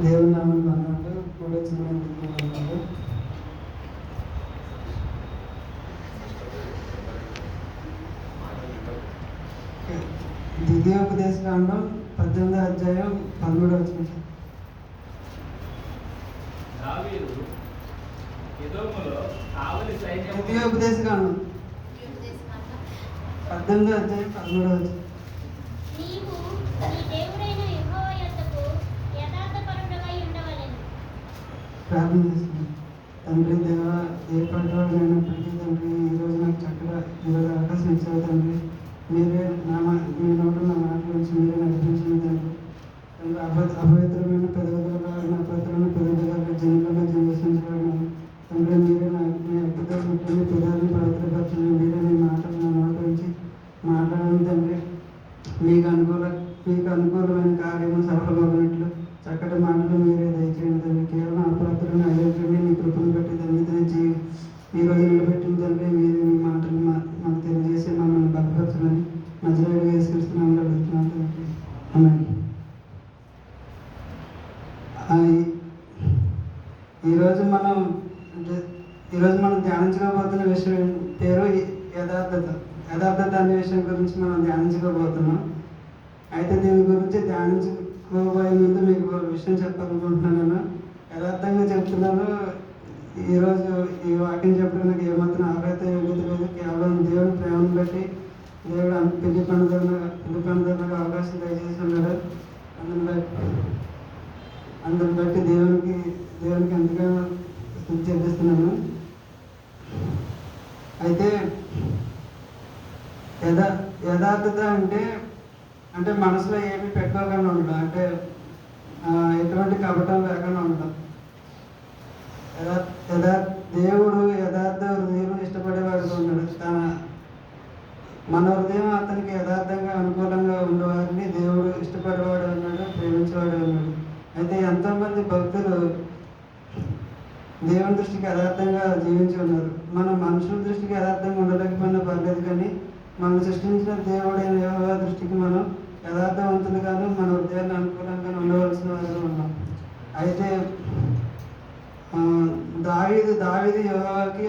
దేవుని నామమున వందనాలు. కూడా చిన్నందుకు వందనాలు. ద్వితీయోపదేశకాండం 18వ అధ్యాయం 13వ వచనం. ద్వితీయోపదేశకాండం 18వ అధ్యాయం 13వ వచనం. నీవు నీ దేవుడైన యెహోవా యొద్దకు యథార్థపరుడవై ఉండవలెను. ప్రార్థన చేస్తున్నాను. తండ్రి దేవ ఏ పట్టుబడినప్పటికీ తండ్రి ఈరోజు నాకు చక్కగా ఈరోజు అవకాశం ఇచ్చావు తండ్రి. మీరే మీ నోట నా మాట గురించి మీరే నడిపించిన తండ్రి. అపవిత్రమైన పెదవులుగా నా అపవిత్రమైన పెదవులుగా జనులుగా జీవించగలను తండ్రి. మీరే మీ అద్భుత పుట్టిన పెదాలను పవిత్రపరచండి. మీరే మీ మాటలు నా నోట గురించి మాట్లాడండి తండ్రి. మీకు అనుకూలమైన కార్యము సఫలమగినట్లు చక్కటి మాటలు మీరే దయచేయండి తండ్రి. కేవలం అపరాధులను అయోగ్యుడిని మీ కృపను బట్టి ధన్యతనిచ్చి ఈరోజు నిలబెట్టిన తండ్రి. మీరు మీ మాటలు మాకు తెలియజేసి మమ్మల్ని బలపరచమని నజరేయుడిగా యేసుక్రీస్తునామములో అడుగుతున్నాను తండ్రి. ఆమేన్. ఈరోజు మనం ధ్యానించుకోబోతున్న విషయం పేరు యథార్థత అనే విషయం గురించి మనం ధ్యానించుకోబోతున్నాం. అయితే దీని గురించి ధ్యానించుకోబోయే ముందు మీకు ఒక విషయం చెప్పాలనుకుంటున్నాను. నేను యథార్థంగా చెప్తున్నాను. ఈరోజు ఈ వాక్యం చెప్పడం నాకు ఏమాత్రం అర్హత యోగ్యత లేదు. కేవలం దేవుని ప్రేమను బట్టి దేవుడు పెళ్లి పండుగలకు అవకాశం దయచేసి ఉన్నాడు. అందుని బట్టి దేవునికి ఎంతగానో స్తుతి చెల్లిస్తున్నాను. అయితే యథార్థత అంటే మనసులో ఏమి పెట్టుకోకుండా ఉండడం, అంటే ఎటువంటి కపటం లేకుండా ఉండడం. దేవుడు యథార్థ హృదయం ఇష్టపడేవాడుగా ఉన్నాడు. మన హృదయం అతనికి యథార్థంగా అనుకూలంగా ఉండేవారిని దేవుడు ఇష్టపడేవాడు ఉన్నాడు, ప్రేమించేవాడు ఉన్నాడు. అయితే ఎంతోమంది భక్తులు దేవుని దృష్టికి యథార్థంగా జీవించి ఉన్నారు. మన మనుషుల దృష్టికి యథార్థంగా ఉండలేకపోయినా పర్లేదు, కానీ మనం సృష్టించిన దేవుడైన యెహోవా దృష్టికి మనం యథార్థవంతులుగాను మన హృదయాన్ని అనుకూలంగా ఉండవలసిన వారు ఉన్నాం. అయితే దావీదు యెహోవాకి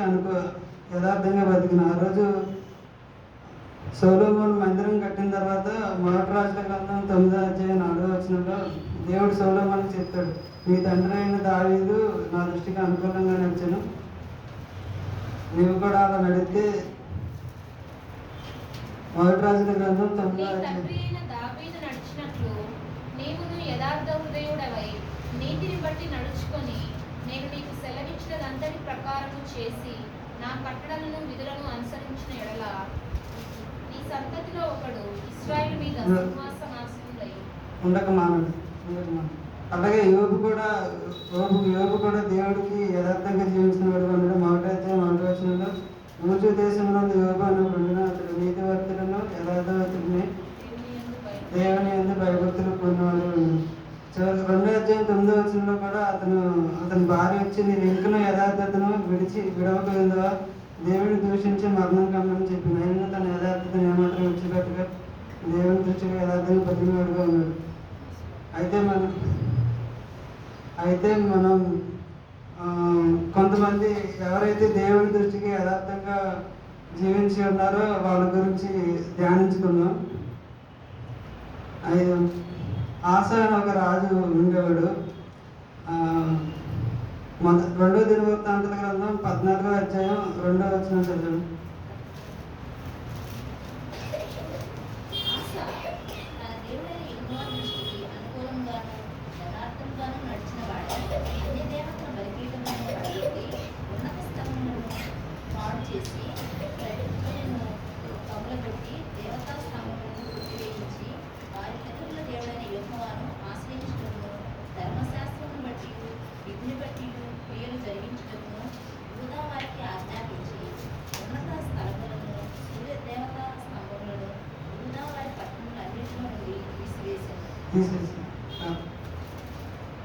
యథార్థంగా బతికిన ఆ రోజు సొలొమోను మందిరం కట్టిన తర్వాత మొదటి రాజుల గ్రంథం 9వ అధ్యాయం 4వ వచనంలో దేవుడు సొలొమోనుకి చెప్తాడు, నీ తండ్రి అయిన దావీదు నా దృష్టికి అనుకూలంగా నడిచాను, నీవు కూడా అలా నడిస్తే. మొదటి రాజుల గ్రంథం 9వ అధ్యాయం. యథార్థ హృదయుడవై నీతిని బట్టి నడుచుకొని నేను నీకు సెలవిచ్చినదంతటి ప్రకారము చేసి నా కట్టడలను విధులను అనుసరించిన ఎడల నీ సంతతిలో ఒకడు ఇశ్రాయేలు మీద సింహాసనాసీనుడై ఉండక మానడు. అలాగే యోబు కూడా దేవుడికి యథార్థంగా జీవించిన వాడు అన్నాడు. మొదటి అధ్యాయం 1వ వచనంలో ఊజు దేశంలో యోబు అన్నప్పుడు అతడు నీతివర్తులను యథార్థవంతుడిని దేవుని యందు భయభక్తులు పొందినవాడు. 2వ అధ్యాయం 9వ వచనంలో కూడా అతని భార్య వచ్చి నీ వెనుకను యథార్థతను విడవకపోయిందా దేవుని దూషించి మరణం కమ్మని చెప్పిన ఆయన తన యథార్థతను ఏమాత్రం విడిచిపెట్టగా దేవుని దృష్టిగా యథార్థంగా బతికినవాడుగా ఉన్నాడు. అయితే మనం కొంతమంది ఎవరైతే దేవుని దృష్టికి యథార్థంగా జీవించి ఉన్నారో వాళ్ళ గురించి ధ్యానించుకుందాం. ఆస అని ఒక రాజు ఉండేవాడు. 2వ దినవృత్తాంతాల గ్రంథం 14వ అధ్యాయం 2వ వచనం చదవండి.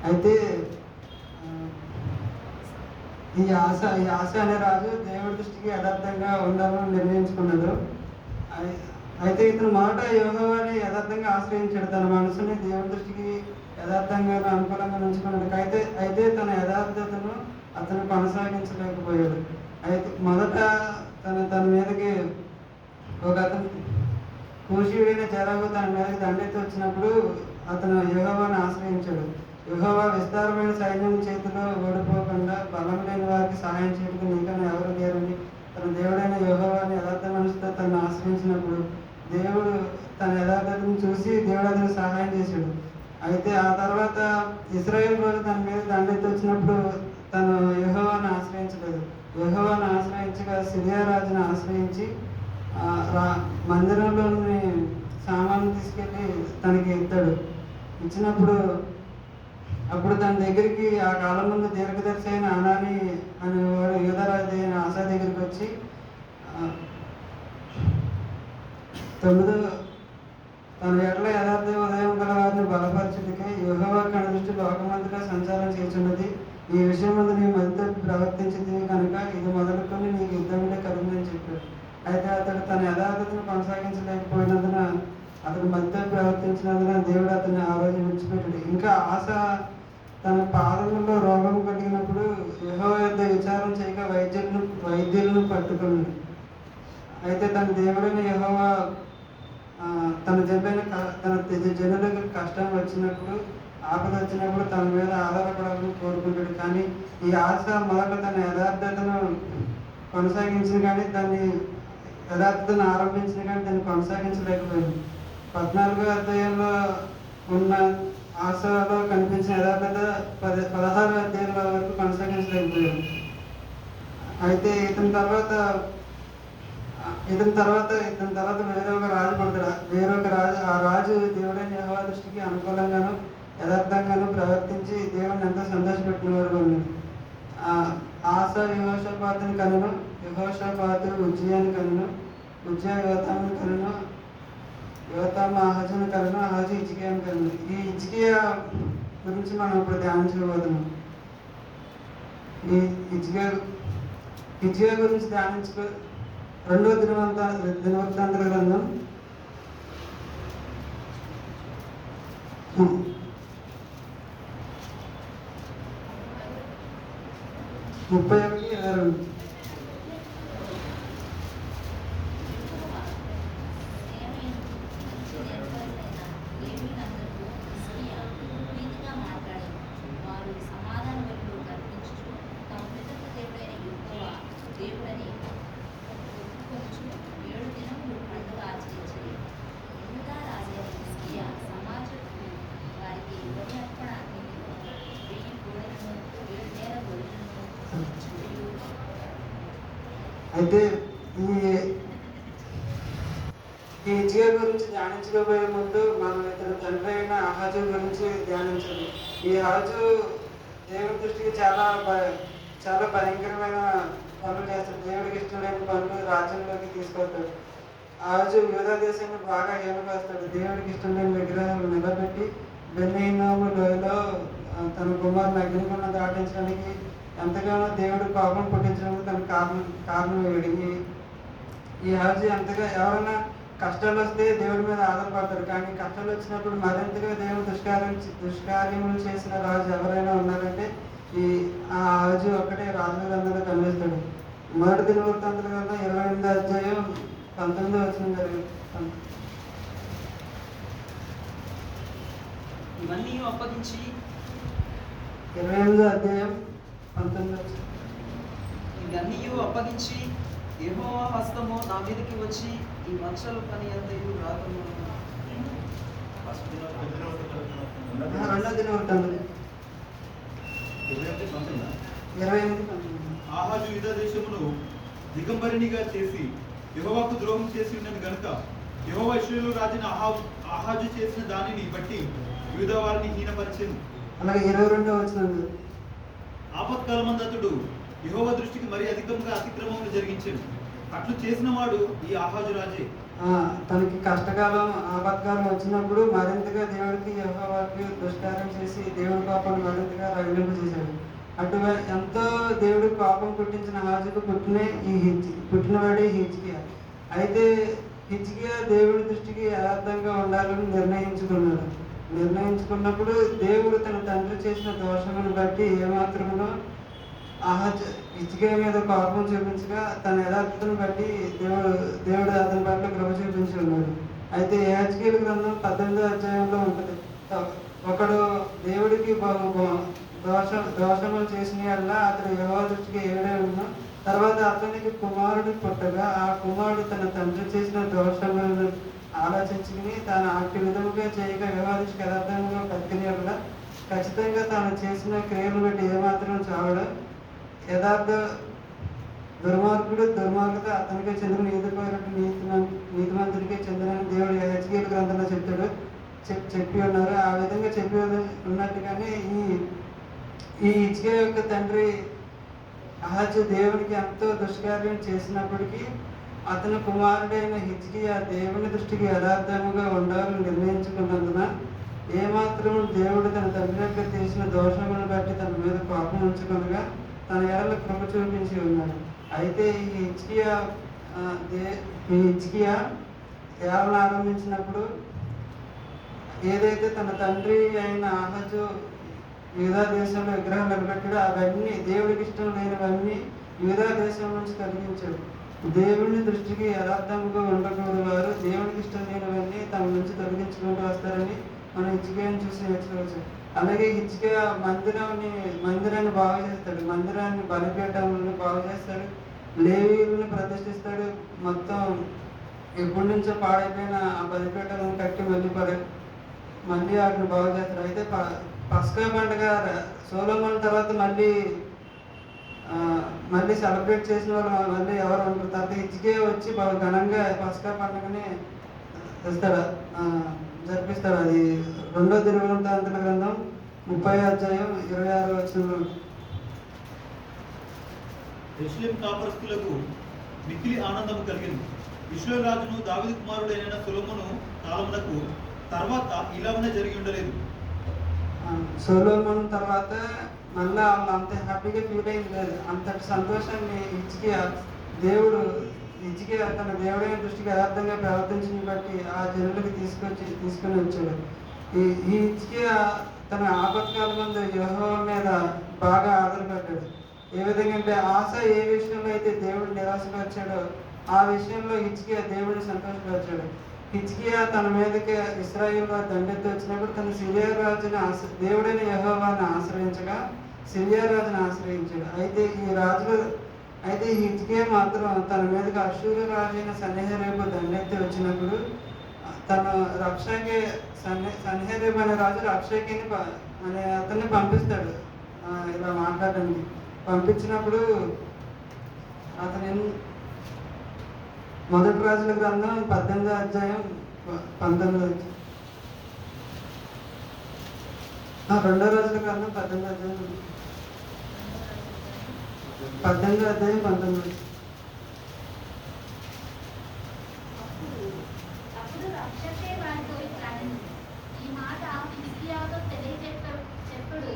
అయితే ఈ ఆశ అనే రాజు దేవుడి దృష్టికి యథార్థంగా ఉండాలని నిర్ణయించుకున్నాడు. అయితే ఇతను మాట యెహోవాని యథార్థంగా ఆశ్రయించాడు. తన మనసుని దేవుడి దృష్టికి యథార్థంగాను అనుకూలంగా ఉంచుకున్నాడు. అయితే తన యథార్థతను అతను కొనసాగించలేకపోయాడు. అయితే మొదట తన మీదకి ఒక అతను కూషీయుడైన జరగు తన మీదకి దండెత్తి వచ్చినప్పుడు అతను యెహోవాను ఆశ్రయించాడు. యెహోవా విస్తారమైన సైన్యం చేతిలో ఓడిపోకుండా బలం లేని వారికి సహాయం చేయడానికి నీకన్నా ఎవరు లేరని తన దేవుడైన యెహోవాని యథార్థ మనసుతో తను ఆశ్రయించినప్పుడు దేవుడు తన యథార్థతను చూసి దేవుడు అతనికి సహాయం చేశాడు. అయితే ఆ తర్వాత ఇశ్రాయేలు రోజు తన మీద దండెత్తి వచ్చినప్పుడు తను యెహోవాను ఆశ్రయించలేదు. యెహోవాను ఆశ్రయించగా సిరియా రాజును ఆశ్రయించి మందిరంలోని సామాను తీసుకెళ్ళి తనకి ఇస్తాడు. ఇచ్చినప్పుడు అప్పుడు తన దగ్గరికి ఆ కాలం ముందు దీర్ఘదర్శి అయిన అనాని అనేవాడు యూదరాజు అయిన ఆసా దగ్గరికి వచ్చి తన ఎట్ల యథార్థ ఉదయం గల వారిని బలపరచుటకై యెహోవా కనుదృష్టి లోకమంతటా సంచారం చేస్తున్నది. ఈ విషయం ముందు నీ మధ్యతో ప్రవర్తించింది కనుక ఇది మొదలుకొని నీకు యుద్ధంలో కలుగునని చెప్పాడు. అయితే అతడు తన యథార్థతను కొనసాగించలేకపోయినందున అతను మధ్యతో ప్రవర్తించినందున దేవుడు అతన్ని ఆ రోజు విడిచిపెట్టాడు. ఇంకా ఆశ తన పాదములో రోగం కలిగినప్పుడు యెహోవా యొద్ద విచారం చేయక వైద్యులను పట్టుకున్నాడు. అయితే తన దేవుడైన యెహోవా తన జనులకు కష్టం వచ్చినప్పుడు ఆపద వచ్చినప్పుడు తన మీద ఆధారపడాలని కోరుకుంటాడు. కానీ ఈ ఆశ మొదట తన యథార్థతను కొనసాగించిన కానీ యథార్థతను ఆరంభించిన కానీ దాన్ని కొనసాగించలేకపోయింది. 14వ అధ్యాయంలో ఉన్న ఆశలో కనిపించిన యథార్థత 16వ అధ్యాయం వరకు కొనసాగించలేకపోయాడు. అయితే ఇతని తర్వాత వేరొక రాజు పుడతాడు. ఆ రాజు దేవుడైన యెహోవా దృష్టికి అనుకూలంగాను యథార్థంగాను ప్రవర్తించి దేవుడిని ఎంతో సంతోషపెట్టినవాడు ఉన్నాడు. ఆశ యెహోషాపాతుని కనును, యెహోషాపాతు ఉజ్జియాని కనును, ఉజ్జియా యోతాముని కనును, యోతాము ఆహాజుని కనును, ఆహాజు హిజ్కియాని కనును. ఈ హిజ్కియా గురించి మనం ఇప్పుడు ధ్యానించబోతున్నాం. ఈ హిజ్కియా గురించి ధ్యానించుకో 2వ దినవృత్తాంతముల గ్రంథం 31:22. అయితే ఈ హిజ్కియా గురించి ధ్యానించకపోయే ముందు మనం ఇతని తండ్రి అయిన ఆహాజు గురించి ధ్యానించాలి. ఈ ఆహాజు దేవుడి దృష్టికి చాలా భయంకరమైన పనులు చేస్తాడు. దేవుడికి ఇష్టం లేని పనులు రాజ్యంలోకి తీసుకొస్తాడు. ఆహాజు యూదా దేశాన్ని బాగా హీనపరుస్తాడు. దేవుడికి ఇష్టం లేని విగ్రహాలు నిలబెట్టి బెన్యహీనోము లోయలో తన కుమారుని అగ్నిగుండ దాటించడానికి ఎంతగానో దేవుడు కోపం పుట్టించడానికి తన కారణం వేడి. ఈ ఆహాజు ఎంతగా ఎవరైనా కష్టాలు వస్తే దేవుడి మీద ఆధారపడతారు. కానీ కష్టాలు వచ్చినప్పుడు మరింతగా దేవుడు దుష్కార్యములు చేసిన రాజు ఎవరైనా ఉన్నారంటే ఆ ఆహాజు ఒక్కటే రాజుల గ్రంథంలో కనిపిస్తాడు. మొదటి దినవృత్తాంతముల గ్రంథం 28వ అధ్యాయం 19వ వచనం జరిగింది. ఇవన్నీ అప్పగించి 28వ అధ్యాయం 19వ వచనం. ఇవన్నీ అప్పగించి యెహోవా హస్తము నా మీదకి వచ్చి ఈ మచ్చల పని అంతయు రాతము. 2వ దినవృత్తాంతం 28:19. ఆహాజు యూదా దేశమును దిగంబరినిగా చేసి యెహోవాకు ద్రోహం చేసి ఉన్నది గనుక యెహోవా ఇశ్రాయేలు రాజైన ఆహాజు చేసిన దానిని బట్టి యూదా వారిని హీనపరిచెను. అలాగే 22వ వచనం. ఆపత్కాలమందు అతడు యెహోవా దృష్టికి మరి అధికంగా అతిక్రమములు జరిగించెను. అట్లు చేసిన వాడు ఈ ఆహాజు రాజే. తనకి కష్టకాలం ఆపత్కాలం వచ్చినప్పుడు మరింతగా దేవుడికి యెహోవాకి దుష్కార్యం చేసి దేవుడి కోపాన్ని మరింతగా రగిలింపజేశాడు. ఎంతో దేవుడి కోపం పుట్టించిన ఆహాజుకు పుట్టినవాడే హిజ్కియా. అయితే హిజ్కియా దేవుడి దృష్టికి యథార్థంగా ఉండాలని నిర్ణయించుకున్నాడు. నిర్ణయించుకున్నప్పుడు దేవుడు తన తండ్రి చేసిన దోషమును బట్టి ఏమాత్రమునో హిజ్కియా మీద కోపం చూపించగా తన యథార్థతను బట్టి దేవుడు అతని పట్ల కృప చూపించి ఉన్నాడు. అయితే యెహెజ్కేలు గ్రంథం 18వ అధ్యాయంలో ఉంటుంది. ఒకడు దేవుడికి దోషములు చేసిన వల్ల అతడు యెహోవా దృష్టికి ఏడే ఉన్న తర్వాత అతనికి కుమారుడు పుట్టగా ఆ కుమారుడు తన తండ్రి చేసిన దోషములను ఆలోచించుకుని తాను అట్టి విధముగా చేయగా యెహోవా దృష్టికి యథార్థంగా బతికిన వల్ల ఖచ్చితంగా తాను చేసిన క్రియలు బట్టి ఏమాత్రం చావడం యథార్థ దుర్మార్గత అతనికే చెందిన నీతిమంతుడికే చెందిన దేవుడు యెహెజ్కేలు గ్రంథంలో చెప్తాడు చెప్పి ఉన్నారు. ఆ విధంగా చెప్పి ఉన్నట్టుగానే ఈ హిజ్కియా యొక్క తండ్రి అహజ్యా దేవునికి ఎంతో దుష్కార్యం చేసినప్పటికీ అతని కుమారుడైన హిజ్కియా దేవుని దృష్టికి యథార్థముగా ఉండాలని నిర్ణయించుకున్నందున ఏమాత్రం దేవుడు తన తండ్రి యొక్క చేసిన దోషములను బట్టి తన మీద కోపం ఉంచుకొనగా తన ఏళ్ళ కృప చూపించి ఉన్నాడు. అయితే ఈ హిజ్కియా ఏళ్ళను ఆరంభించినప్పుడు ఏదైతే తన తండ్రి అయిన అహజు యూదా దేశంలో విగ్రహం నిలబెట్టాడో అవన్నీ దేవుడికి ఇష్టం లేనివన్నీ యూదా దేశం నుంచి తొలగించాడు. దేవుని దృష్టికి యథార్థంగా ఉండకూడదు వారు దేవుడికి ఇష్టం లేనివన్నీ తమ నుంచి తొలగించుకుంటూ వస్తారని మనం హిజ్కియాని చూసి నేర్చుకోవచ్చు. అలాగే హిజ్కియా మందిరాన్ని బాగు చేస్తాడు, మందిరాన్ని బలిపీఠాలను బాగు చేస్తాడు, లేవీయులను ప్రతిష్ఠిస్తాడు. మొత్తం ఎప్పటి నుంచో పాడైపోయిన ఆ బలిపీఠాలను కట్టి మళ్ళీ వాటిని బాగు చేస్తాడు. అయితే పస్కా పండుగ సొలొమోను తర్వాత మళ్ళీ సెలబ్రేట్ చేసిన వాళ్ళు మళ్ళీ ఎవరు ఉంటారు. తర్వాత హిజ్కియా వచ్చి బాగా ఘనంగా పస్కా పండుగని జరిపిస్తాడు. అది 2వ దినవృత్తాంతాల గ్రంథం 30వ అధ్యాయం 26వ వచనంలో. యెరూషలేము కాపురస్తులకు మిక్కిలి ఆనందము కలిగింది. ఇశ్రాయేలు రాజును దావీదు కుమారుడైన సొలొమోను కాలమునకు తర్వాత ఇలాగనే జరిగి ఉండలేదు. సొలొమోను తర్వాత మళ్ళీ వాళ్ళు అంత హ్యాపీగా ఫీల్ అయింది లేదు. అంతటి సంతోషాన్ని హిజ్కియా తన దేవుడైన దృష్టికి యథార్థంగా ప్రవర్తించిన బట్టి ఆ జనులకు తీసుకొని వచ్చాడు. ఈ హిజ్కియా తన ఆపత్కాల ముందు యెహోవా మీద బాగా ఆధారపడ్డాడు. ఏ విధంగా అంటే ఆశ ఏ విషయంలో అయితే దేవుడు నిరాశపరిచాడో ఆ విషయంలో హిజ్కియా దేవుడిని సంతోషపరిచాడు. హిజ్కియా తన మీదకి ఇశ్రాయేలు వారు దండెత్తి వచ్చినప్పుడు తన సిరియా రాజుని దేవుడైన యెహోవాని ఆశ్రయించగా సిరియా రాజుని ఆశ్రయించాడు. అయితే ఈ హిజ్కియా మాత్రం తన మీదకి అష్షూరు రాజైన సన్హెరీబు దండెత్తి వచ్చినప్పుడు తన సన్హెరీబు అనే రాజు రబ్షాకేని అనే అతన్ని పంపిస్తాడు ఇలా మాట్లాడడానికి. పంపించినప్పుడు అతను మొదటి రాజుల గ్రంథం 18వ అధ్యాయం 19వ రెండో రాజుల గ్రంథం 18వ అధ్యాయం 19. అప్పుడు రబ్షాకే వారితో ఇట్లా అనెను, ఈ మాట హిజ్కియాతో తెలియచెప్పుడు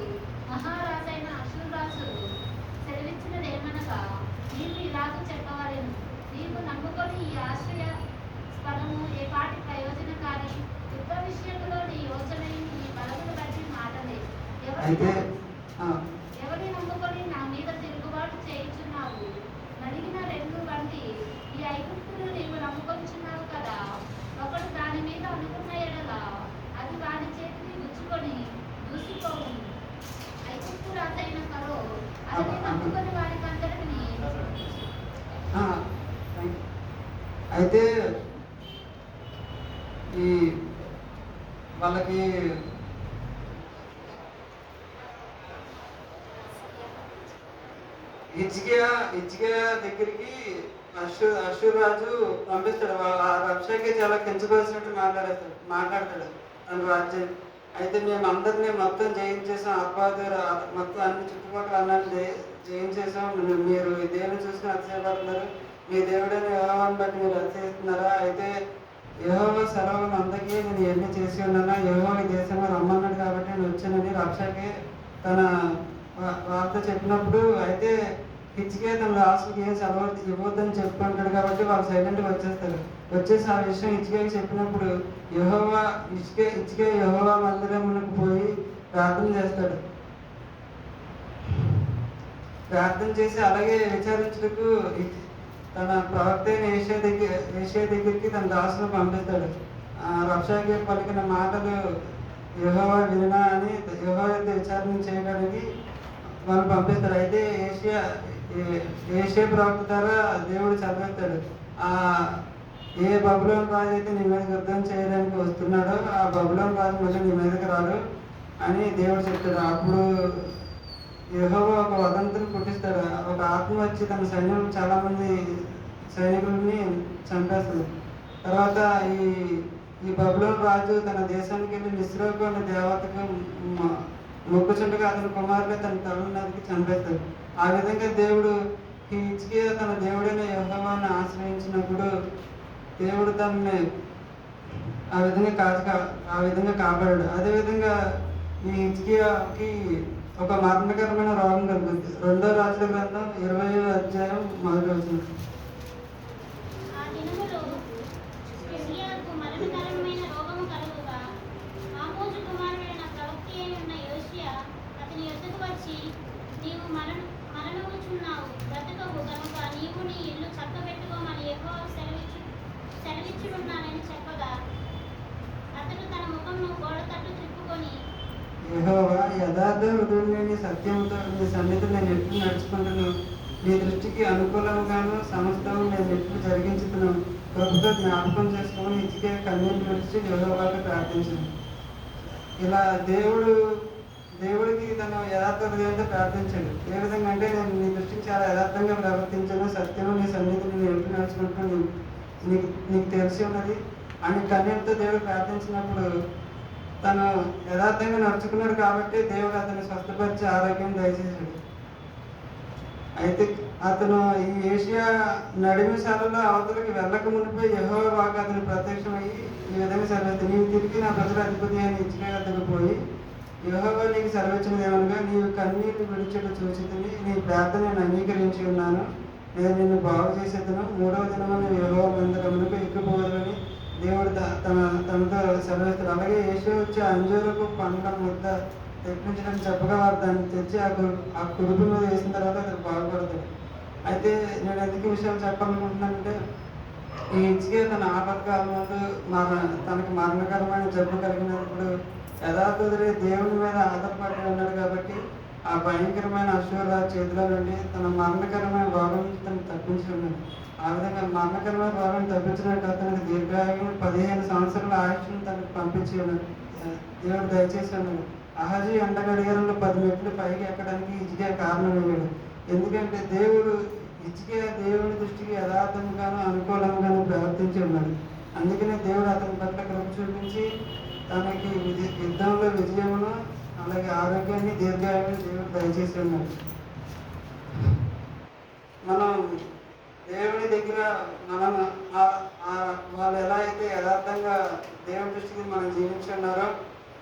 మహారాజైన అష్షూరు రాజు సెలవిచ్చినదేమనగా, నీవు ఇలాగ చెప్పవలెను, నీవు నమ్ముకొని ఈ ఆశ్రయ స్థలము ఏ పాటి ప్రయోజనకారి, యుద్ధ విషయంలో నీ యోచనని నీ బలమును బట్టి మాటలే. ఎవరిని నమ్ముకొని నా మీద తిరుగుబాటు చేయుచున్నావు? నలిగిన రెండు వంటి ఈ ఐగుప్తులు నీవు నమ్ముకొచ్చున్నావు కదా. ఒకడు దాని మీద అనుకున్న ఎడల అది వాడి చేతిని గుచ్చుకొని దూసిపోవు. ఐగుప్తు రాజైన ఫరో అతన్ని నమ్ముకొని వారికి అందరికీ అయితే ఈ వాళ్ళకి హిజ్కియా దగ్గరికి అష్షూరు రాజు పంపిస్తాడు. ఆ రబ్షాకే చాలా కించవలసినట్టు మాట్లాడతాడు తన రాజ్యం. అయితే మేము అందరినీ మొత్తం జయించేసాం, అబ్బాదూరు మొత్తం అన్ని చుట్టుపక్కల అన్నీ జయించేసాం. మీరు ఈ దేవుని చూసుకుని అతిశయపడుతున్నారు, మీ దేవుడైన యెహోవాను బట్టి మీరు అతిశయిస్తున్నారా? అయితే యెహోవా సెలవును అందరికీ నేను ఎన్ని చేసి ఉన్నానా, యెహోవా ఈ దేశంలో రమ్మన్నాడు కాబట్టి నేను వచ్చానని రబ్షాకే తన వార్త చెప్పినప్పుడు, అయితే హిజ్కియా తన రాసుకి ఏం సెలవు ఇవ్వద్దని చెప్పుకుంటాడు కాబట్టి వాళ్ళు సైలెంట్గా వచ్చేస్తారు. వచ్చేసి ఆ విషయం హిజ్కియాకి చెప్పినప్పుడు హిజ్కియా యెహోవా మందిరమునకు పోయి ప్రార్థన చేస్తాడు. ప్రార్థన చేసి అలాగే విచారించుటకు తన ప్రవక్త అయిన ఏషియా దగ్గరికి తన దాసును పంపిస్తాడు. రబ్షాకే పలికిన మాటలు యెహోవా వినా అని యెహోవా యొక్క విచారణ చేయడానికి వాళ్ళు పంపిస్తారు. అయితే ఏషియా ప్రవక్త ద్వారా దేవుడు చదివేస్తాడు, ఏ బబులోను రాజు అయితే నీ మీదకి యుద్ధం చేయడానికి వస్తున్నాడో ఆ బబులోను రాజు మళ్ళీ నీ మీదకి రాడు అని దేవుడు చెప్తాడు. అప్పుడు యెహోవా ఒక వదంతుని పుట్టిస్తాడు. ఒక ఆత్మ వచ్చి తన సైన్యం చాలా మంది సైనికుల్ని చంపేస్తుంది. తర్వాత ఈ బబులోను రాజు తన దేశానికి వెళ్ళి నిస్రోకు అనే దేవతకు మొక్కుచుండగా అతని కుమారులు తన తలను నరికి చంపేస్తాడు. ఆ విధంగా దేవుడు హిజ్కియా తన దేవుడైన యెహోవాను ఆశ్రయించినప్పుడు దేవుడు తనని ఆ విధంగా కాపాడాడు. అదేవిధంగా ఈ హిజ్కియాకి ఒక మరణకరమైన రోగం కలుగుతుంది. 2వ రాజుల గ్రంథం 20వ అధ్యాయం 1వ వచనం. ఆ దినములో హిజ్కియాకు మరణకరమైన రోగము కలుగుగా ఆమోజు కుమారుడైన ప్రవక్త అయిన యోషియా అతని యొద్దకు వచ్చి, నీవు మరణముచున్నావు, బ్రతకవు కనుక నీవు నీ ఇల్లు చక్కబెట్టుకోమని యెహోవా సెలవిచ్చుచున్నానని చెప్పగా అతడు తన ముఖమును గోడ తట్టు త్రిప్పుకొని, యెహోవా యథార్థ హృదయుని నీ సత్యంతో నీ సన్నిధిని నేను ఎట్లు నడుచుకుంటున్నాను, నీ దృష్టికి అనుకూలంగాను సమస్తము నేను ఎట్లు జరిగించుతున్నాను, కృపతో జ్ఞాపకం చేసుకుని హిజ్కియా కన్నీళ్ళు విడిచి యెహోవాకు ప్రార్థించాను. ఇలా దేవుడికి తన యథార్థ హృదయంతో ప్రార్థించాడు. ఏ విధంగా అంటే నేను నీ దృష్టికి చాలా యథార్థంగా ప్రవర్తించాను, సత్యము నీ సన్నిధిని నేను ఎట్లు నడుచుకుంటున్నాను నీకు తెలిసి ఉన్నది అని కన్నీళ్ళతో దేవుడు ప్రార్థించినప్పుడు తను యథార్థంగా నడుచుకున్నాడు కాబట్టి దేవుడు అతను స్వస్థపరిచి ఆరోగ్యం దయచేశాడు. అయితే అతను ఈ ఏషియా నడిమిశాలలో అవతలకి వెళ్ళక మునిపై యెహోవా వాక్కు అతను ప్రత్యక్షమయ్యి ఈ విధంగా సెలవిస్తాడు, నీవు తిరిగి నా ప్రజల అధిపతి అని హిజ్కియా వద్దకు పోయి, యెహోవా నీకు సెలవిచ్చినది ఏమనగా, నీవు కన్నీళ్లు విడిచుట చూచితిని, నీ ప్రార్థన నేను అంగీకరించి ఉన్నాను, నేను నిన్ను బాగు చేసేదను, 3వ దినమున యెహోవా మందిరమునకు ఎక్కిపోవాలని దేవుడు తనతో సెలవిస్తాడు. అలాగే యేషియా వచ్చి అంజూరపు పండ్ల ముద్ద తెప్పించడానికి చెప్పగా వారు దాన్ని తెచ్చి ఆ కుడుపు మీద వేసిన తర్వాత అతను బాగుపడతాడు. అయితే నేను ఎందుకు విషయాలు చెప్పాలనుకుంటున్నానంటే ఈ హిజ్కియా తన ఆపత్కాలం ముందు తనకు మరణకరమైన జబ్బు కలిగినప్పుడు యథార్థుడే దేవుని మీద ఆధారపడి ఉన్నాడు కాబట్టి ఆ భయంకరమైన అశ్వరాజు చేతిలో నుండి తన మరణకరమైన రోగం నుంచి తను తప్పించి ఉన్నాడు. ఆ విధంగా మరణకరమైన రోగం తప్పించినట్టు అతనికి దీర్ఘాయువు 15 సంవత్సరాల ఆయుష్ను తనకు పంపించి ఉన్నాడు, దేవుడు దయచేసి ఉన్నాడు. అహజీ ఎండగడియారంలో 10 మెట్లు పైకి ఎక్కడానికి హిజ్కియా కారణమయ్యాడు. ఎందుకంటే హిజ్కియా దేవుని దృష్టికి యథార్థంగాను అనుకూలంగాను ప్రవర్తించి ఉన్నాడు. అందుకనే దేవుడు అతని పట్ల కృప చూపించి తనకి యుద్ధంలో విజయమును అలాగే ఆరోగ్యాన్ని దీర్ఘాయువుని దేవుడు దయచేసి ఉన్నాడు. మనం దేవుని దగ్గర వాళ్ళు ఎలా అయితే యథార్థంగా దేవుని దృష్టికి మనం జీవించున్నారో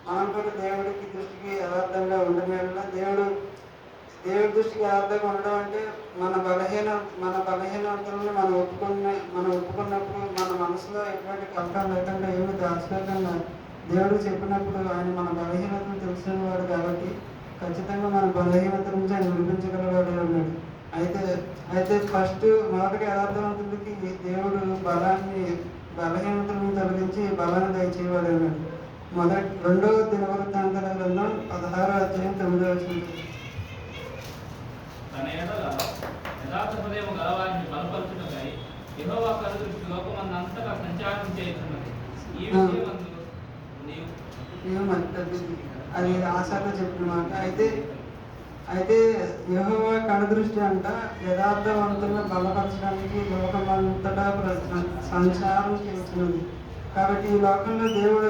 మనం కూడా దేవుడికి దృష్టికి యథార్థంగా ఉండడం. దేవుడి దృష్టికి యథార్థంగా ఉండడం అంటే మన బలహీనతలను మనం ఒప్పుకున్నప్పుడు మన మనసులో ఎటువంటి కష్టం లేకుండా ఏమి దాచుకోకుండా దేవుడు చెప్పినప్పుడు ఆయన మన బలహీనతను తెలిసిన వాడు కాబట్టి ఖచ్చితంగా మన బలహీనత నుంచి ఆయన విడిపించగలవాడు ఉన్నాడు. అయితే ఫస్ట్ మొదటిగా యథార్థవంతుడికి దేవుడు బలహీనతలను తొలగించి బలాన్ని దయచేవాడు అన్నాడు. 2వ దినవృత్తాంతాల గ్రంథం 16వ అధ్యాయం 9వ వచనం. తన ఎడల యథార్థ హృదయం గలవారిని బలపరచుటకై యెహోవా కనుదృష్టి లోకమందంతటా సంచారం చేయుచున్నది. ఈ విషయమందు అది ఆశాతో చెప్పిన మాట. అయితే యెహోవా కనుదృష్టి అంట యథార్థవంతులను బలపరచడానికి లోకమంతటా సంచారం చేస్తున్నది. కాబట్టి ఈ లోకంలో దేవుడు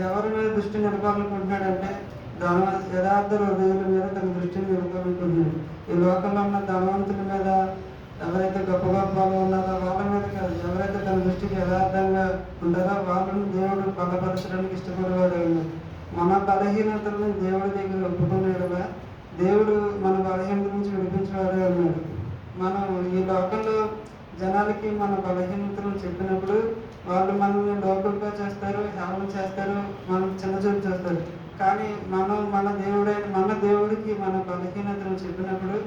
ఎవరి మీద దృష్టి నిలపాలనుకుంటున్నాడంటే యథార్థ హృదయుల మీద తన దృష్టిని నిలపాలనుకుంటున్నాడు. ఈ లోకంలో ఉన్న ధనవంతుల మీద, ఎవరైతే గొప్ప వాళ్ళు ఉన్నారో వాళ్ళ మీద కాదు, ఎవరైతే తన దృష్టికి యథార్థంగా ఉంటారో వాళ్ళని దేవుడు బలపరచడానికి ఇష్టపడేవాడు ఉన్నాడు. మన బలహీనతలను దేవుడి దగ్గర ఒప్పుకునేడుగా దేవుడు మన బలహీనత నుంచి విడిపించేవాడే ఉన్నాడు. మనం ఈ లోకంలో జనాలకి మన బలహీనతలను చెప్పినప్పుడు వాళ్ళు మనల్ని లోకులుగా చేస్తారు, హేళన చేస్తారు, మనం చిన్న చూపు చేస్తారు. కానీ మనం మన దేవుడికి మన బలహీనతలను చెప్పినప్పుడు